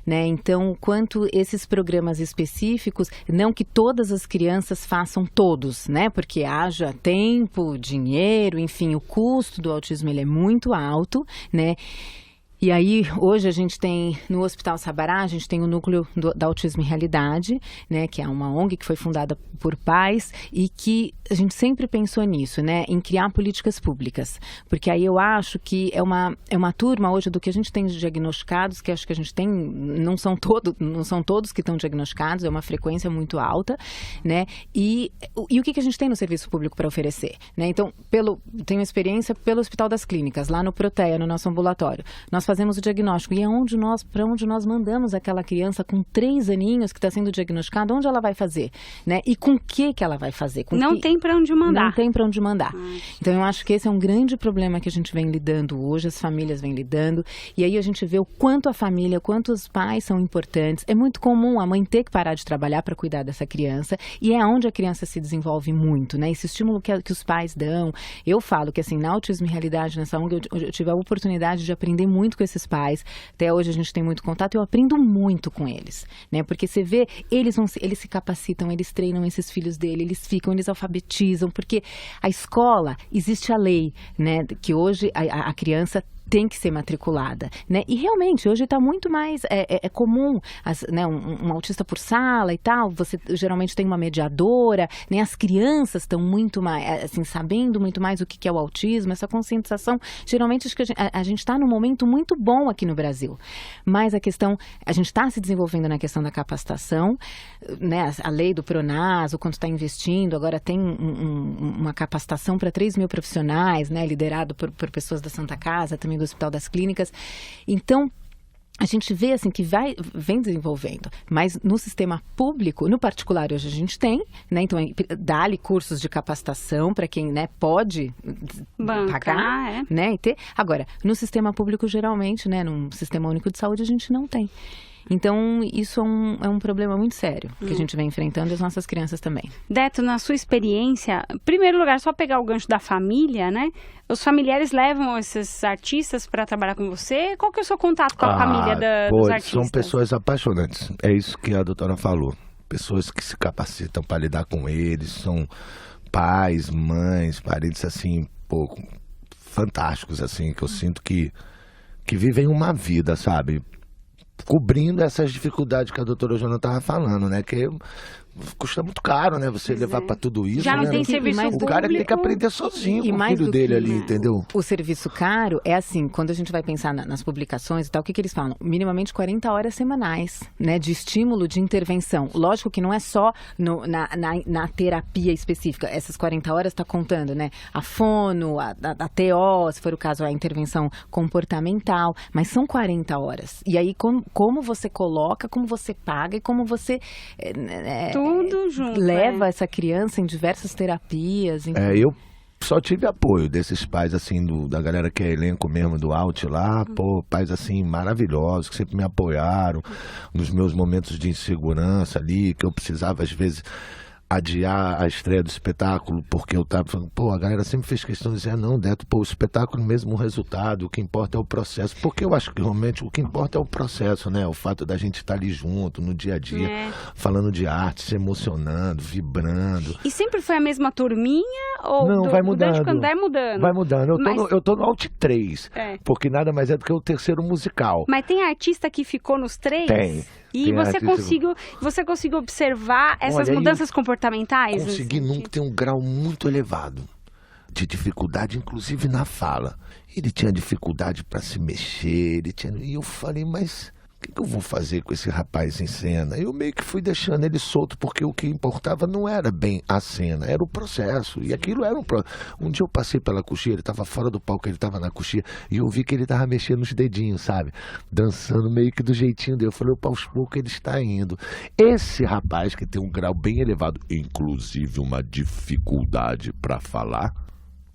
Né? Então, quanto esses programas específicos, não que todas as crianças façam todos, né? Porque haja tempo, dinheiro, enfim, o custo do autismo ele é muito alto, né? E aí, hoje a gente tem, no Hospital Sabará, a gente tem o núcleo da Autismo em Realidade, né, que é uma ONG que foi fundada por pais e que a gente sempre pensou nisso, né, em criar políticas públicas. Porque aí eu acho que é uma turma hoje do que a gente tem diagnosticados, que acho que a gente tem, não são todos que estão diagnosticados, é uma frequência muito alta, né, e o que a gente tem no serviço público para oferecer, né? Então, tenho experiência pelo Hospital das Clínicas, lá no Protea, no nosso ambulatório. Nós fazemos o diagnóstico. E é para onde nós mandamos aquela criança com 3 aninhos que está sendo diagnosticada, onde ela vai fazer, né? E com que ela vai fazer? Tem para onde mandar. Não tem para onde mandar. Então, eu acho que esse é um grande problema que a gente vem lidando hoje, as famílias vêm lidando. E aí a gente vê o quanto a família, quanto os pais são importantes. É muito comum a mãe ter que parar de trabalhar para cuidar dessa criança. E é onde a criança se desenvolve muito, né? Esse estímulo que os pais dão. Eu falo que, assim, na Autismo e Realidade, nessa ONG, eu tive a oportunidade de aprender muito com esses pais. Até hoje a gente tem muito contato e eu aprendo muito com eles, né? Porque você vê, eles se capacitam, eles treinam esses filhos dele, eles alfabetizam, porque a escola, existe a lei, né? Que hoje a criança tem que ser matriculada, né? E realmente, hoje está muito mais comum, né, um autista por sala e tal, você geralmente tem uma mediadora, né? As crianças estão muito mais, assim, sabendo muito mais o que é o autismo, essa conscientização, geralmente acho que a gente está num momento muito bom aqui no Brasil, mas a gente está se desenvolvendo na questão da capacitação, né? A lei do Pronaz, o quanto está investindo, agora tem uma capacitação para 3 mil profissionais, né? Liderado por pessoas da Santa Casa, também do Hospital das Clínicas. Então, a gente vê assim que vem desenvolvendo, mas no sistema público, no particular hoje a gente tem, né? Então dá-lhe cursos de capacitação para quem, né, pode pagar, né? E ter. Agora, no sistema público geralmente, né, num sistema único de saúde a gente não tem. Então, isso é um problema muito sério que a gente vem enfrentando e as nossas crianças também. Deto, na sua experiência, em primeiro lugar, só pegar o gancho da família, né? Os familiares levam esses artistas para trabalhar com você? Qual que é o seu contato com a família dos artistas? São pessoas apaixonantes. É isso que a doutora falou. Pessoas que se capacitam para lidar com eles. São pais, mães, parentes, assim, fantásticos, assim, que eu sinto que vivem uma vida, sabe? Cobrindo essas dificuldades que a doutora Joana estava falando, né? Que custa muito caro, né? Você levar para tudo isso. Já não tem serviço público. O cara tem que aprender sozinho com o filho dele ali, entendeu? O serviço caro é assim, quando a gente vai pensar nas publicações e tal, o que eles falam? Minimamente 40 horas semanais, né? De estímulo, de intervenção. Lógico que não é só na terapia específica. Essas 40 horas está contando, né? A fono, a TO, se for o caso, a intervenção comportamental. Mas são 40 horas. E aí, como você coloca, como você paga e como você... tudo junto. Leva essa criança em diversas terapias. Eu só tive apoio desses pais, assim, da galera que é elenco mesmo do Out lá. Pais, assim, maravilhosos, que sempre me apoiaram nos meus momentos de insegurança ali, que eu precisava, às vezes, adiar a estreia do espetáculo, porque eu tava falando, a galera sempre fez questão de dizer, não, Deto, o espetáculo mesmo, o resultado, o que importa é o processo, porque eu acho que realmente o que importa é o processo, né, o fato da gente estar ali junto, no dia a dia, falando de arte, se emocionando, vibrando. E sempre foi a mesma turminha? Ou não, vai mudando. Vai mudando? Vai mudando, eu tô no Alt 3, porque nada mais é do que o terceiro musical. Mas tem artista que ficou nos 3? Tem. E você conseguiu observar essas mudanças comportamentais? Consegui nunca ter um grau muito elevado de dificuldade, inclusive na fala. Ele tinha dificuldade para se mexer, e eu falei, mas o que eu vou fazer com esse rapaz em cena? Eu meio que fui deixando ele solto, porque o que importava não era bem a cena, era o processo. E aquilo era um dia eu passei pela coxinha, ele estava fora do palco, ele estava na coxinha, e eu vi que ele estava mexendo os dedinhos, sabe? Dançando meio que do jeitinho dele. Eu falei, aos poucos ele está indo. Esse rapaz que tem um grau bem elevado, inclusive uma dificuldade para falar,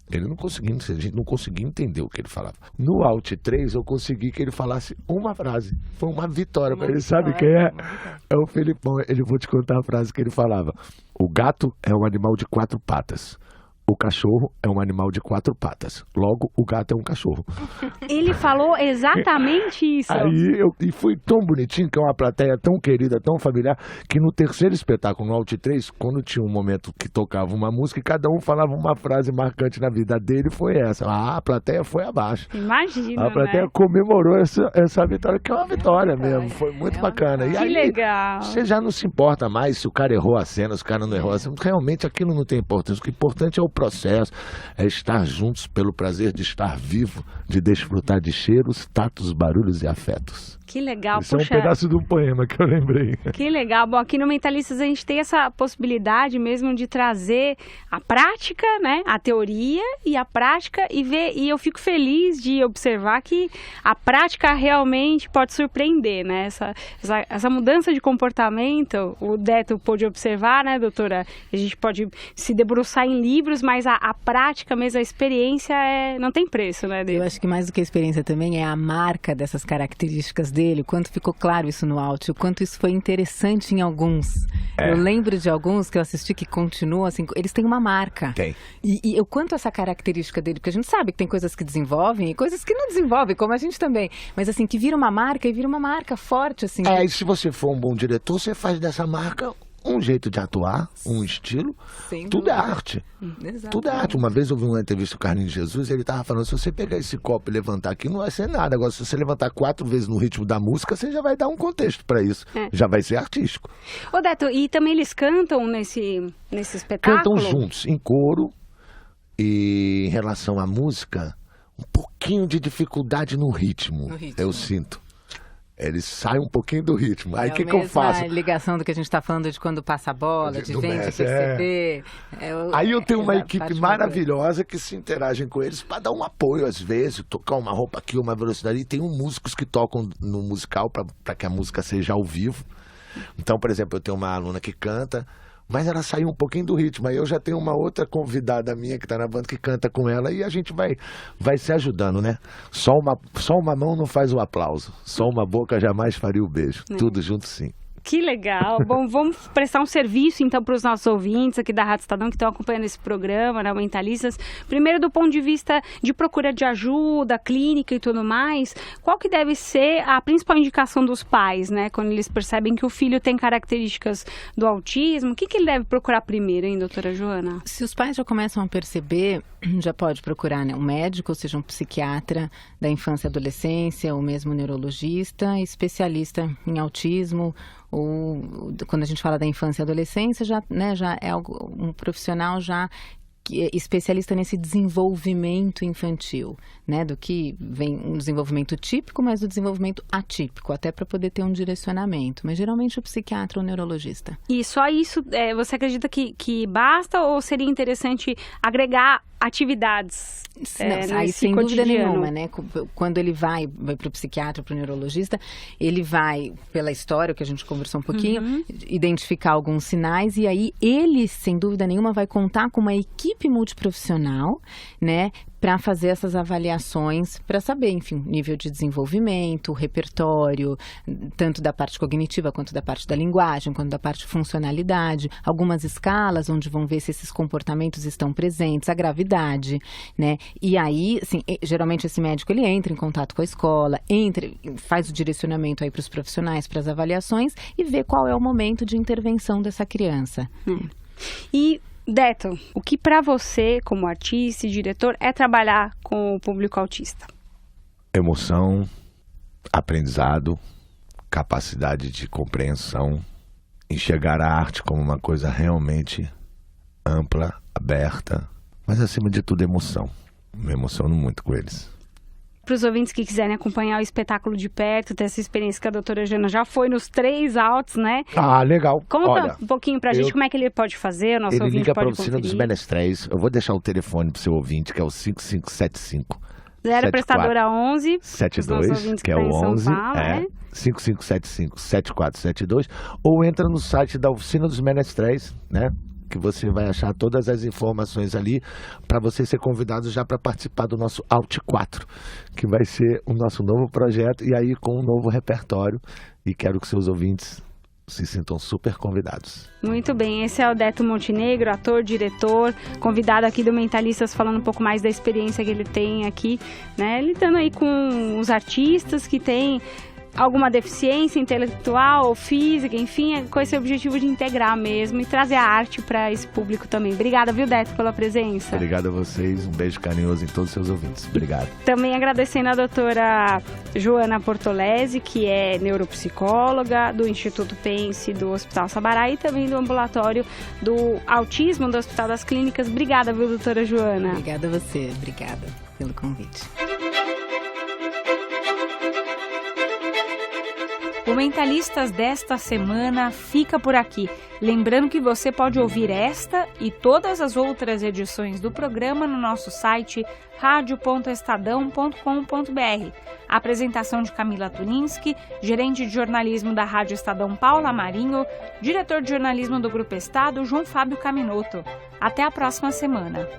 a gente não conseguia entender o que ele falava. No Alt 3, eu consegui que ele falasse uma frase. Foi uma vitória para ele. Sabe quem é? É o Felipão. Vou te contar a frase que ele falava. O gato é um animal de 4 patas. O cachorro é um animal de 4 patas. Logo, o gato é um cachorro. Ele falou exatamente isso. E foi tão bonitinho, que é uma plateia tão querida, tão familiar, que no terceiro espetáculo, no Alt 3, quando tinha um momento que tocava uma música e cada um falava uma frase marcante na vida dele, foi essa. A plateia foi abaixo. Imagina, a plateia comemorou essa vitória, que é uma vitória mesmo. Foi muito bacana. E aí, legal. Você já não se importa mais se o cara errou a cena, se o cara não errou a cena. Realmente aquilo não tem importância. O que é importante é o processo, é estar juntos pelo prazer de estar vivo, de desfrutar de cheiros, tatos, barulhos e afetos. Que legal. Isso é um pedaço de um poema que eu lembrei. Que legal. Bom, aqui no Mentalistas a gente tem essa possibilidade mesmo de trazer a prática, né? A teoria e a prática e eu fico feliz de observar que a prática realmente pode surpreender, né? Essa mudança de comportamento, o Deto pôde observar, né, doutora? A gente pode se debruçar em livros, mas a prática mesmo, a experiência não tem preço, né, Deto? Eu acho que mais do que a experiência também é a marca dessas características dele, o quanto ficou claro isso no áudio, o quanto isso foi interessante em alguns. Eu lembro de alguns que eu assisti que continuam, assim, eles têm uma marca. Tem. E o quanto essa característica dele, porque a gente sabe que tem coisas que desenvolvem e coisas que não desenvolvem, como a gente também. Mas assim, que vira uma marca e vira uma marca forte, assim. E se você for um bom diretor, você faz dessa marca um jeito de atuar, um estilo, tudo é arte. Exatamente. Tudo é arte. Uma vez eu vi uma entrevista com o Carlinhos Jesus, ele estava falando, se você pegar esse copo e levantar aqui, não vai ser nada. Agora, se você levantar 4 vezes no ritmo da música, você já vai dar um contexto para isso. Já vai ser artístico. Ô, Deto, e também eles cantam nesse espetáculo? Cantam juntos, em coro, e em relação à música, um pouquinho de dificuldade no ritmo. Eu sinto. Eles saem um pouquinho do ritmo. Aí o que eu faço? A ligação do que a gente está falando de quando passa a bola, de vem, de perceber. Aí eu tenho uma equipe maravilhosa que se interagem com eles para dar um apoio às vezes, tocar uma roupa aqui, uma velocidade. E tem músicos que tocam no musical para que a música seja ao vivo. Então, por exemplo, eu tenho uma aluna que canta, mas ela saiu um pouquinho do ritmo. Aí eu já tenho uma outra convidada minha que está na banda que canta com ela e a gente vai se ajudando, né? Só uma mão não faz o aplauso. Só uma boca jamais faria o beijo. Tudo junto, sim. Que legal. Bom, vamos prestar um serviço, então, para os nossos ouvintes aqui da Rádio Estadão que estão acompanhando esse programa, né, Mentalistas. Primeiro, do ponto de vista de procura de ajuda, clínica e tudo mais, qual que deve ser a principal indicação dos pais, né, quando eles percebem que o filho tem características do autismo? O que ele deve procurar primeiro, hein, doutora Joana? Se os pais já começam a perceber, já pode procurar, né, um médico, ou seja, um psiquiatra da infância e adolescência, ou mesmo um neurologista, especialista em autismo, ou quando a gente fala da infância e adolescência, já é um profissional já especialista nesse desenvolvimento infantil, né, do que vem um desenvolvimento típico, mas do desenvolvimento atípico, até para poder ter um direcionamento, mas geralmente o psiquiatra ou o neurologista. E só isso, você acredita que basta ou seria interessante agregar atividades? Aí sem dúvida nenhuma, né? Quando ele vai para o psiquiatra, para o neurologista, ele vai, pela história, que a gente conversou um pouquinho, identificar alguns sinais e aí ele, sem dúvida nenhuma, vai contar com uma equipe multiprofissional, né, para fazer essas avaliações, para saber, enfim, nível de desenvolvimento, repertório, tanto da parte cognitiva quanto da parte da linguagem, quanto da parte de funcionalidade, algumas escalas onde vão ver se esses comportamentos estão presentes, a gravidade, né? E aí, assim, geralmente esse médico ele entra em contato com a escola, faz o direcionamento aí para os profissionais, para as avaliações e vê qual é o momento de intervenção dessa criança. E Deto, o que para você, como artista e diretor, é trabalhar com o público autista? Emoção, aprendizado, capacidade de compreensão, enxergar a arte como uma coisa realmente ampla, aberta, mas acima de tudo emoção. Me emociono muito com eles. Para os ouvintes que quiserem acompanhar o espetáculo de perto, ter essa experiência que a doutora Jana já foi nos 3 autos, né? Ah, legal. Conta um pouquinho pra gente como é que ele pode fazer, o nosso ouvinte liga pode para a Oficina dos Menestréis. Eu vou deixar o telefone pro seu ouvinte, que é o 5575. 0 prestadora 11 72, que é o 11, 5575-7472, ou entra no site da Oficina dos Menestréis, né? Que você vai achar todas as informações ali para você ser convidado já para participar do nosso Alt 4, que vai ser o nosso novo projeto e aí com um novo repertório, e quero que seus ouvintes se sintam super convidados. Muito bem, esse é o Deto Montenegro, ator, diretor, convidado aqui do Mentalistas, falando um pouco mais da experiência que ele tem aqui, né, lidando aí com os artistas que têm alguma deficiência intelectual, física, enfim, com esse objetivo de integrar mesmo e trazer a arte para esse público também. Obrigada, viu, Deto, pela presença. Obrigado a vocês, um beijo carinhoso em todos os seus ouvintes. Obrigado. Também agradecendo a doutora Joana Portolesi, que é neuropsicóloga do Instituto Pense do Hospital Sabará e também do ambulatório do autismo do Hospital das Clínicas. Obrigada, viu, doutora Joana? Obrigada a você, obrigada pelo convite. O Mentalistas desta semana fica por aqui. Lembrando que você pode ouvir esta e todas as outras edições do programa no nosso site radio.estadão.com.br. A apresentação de Camila Tuninski, gerente de jornalismo da Rádio Estadão Paula Marinho, diretor de jornalismo do Grupo Estado João Fábio Caminoto. Até a próxima semana.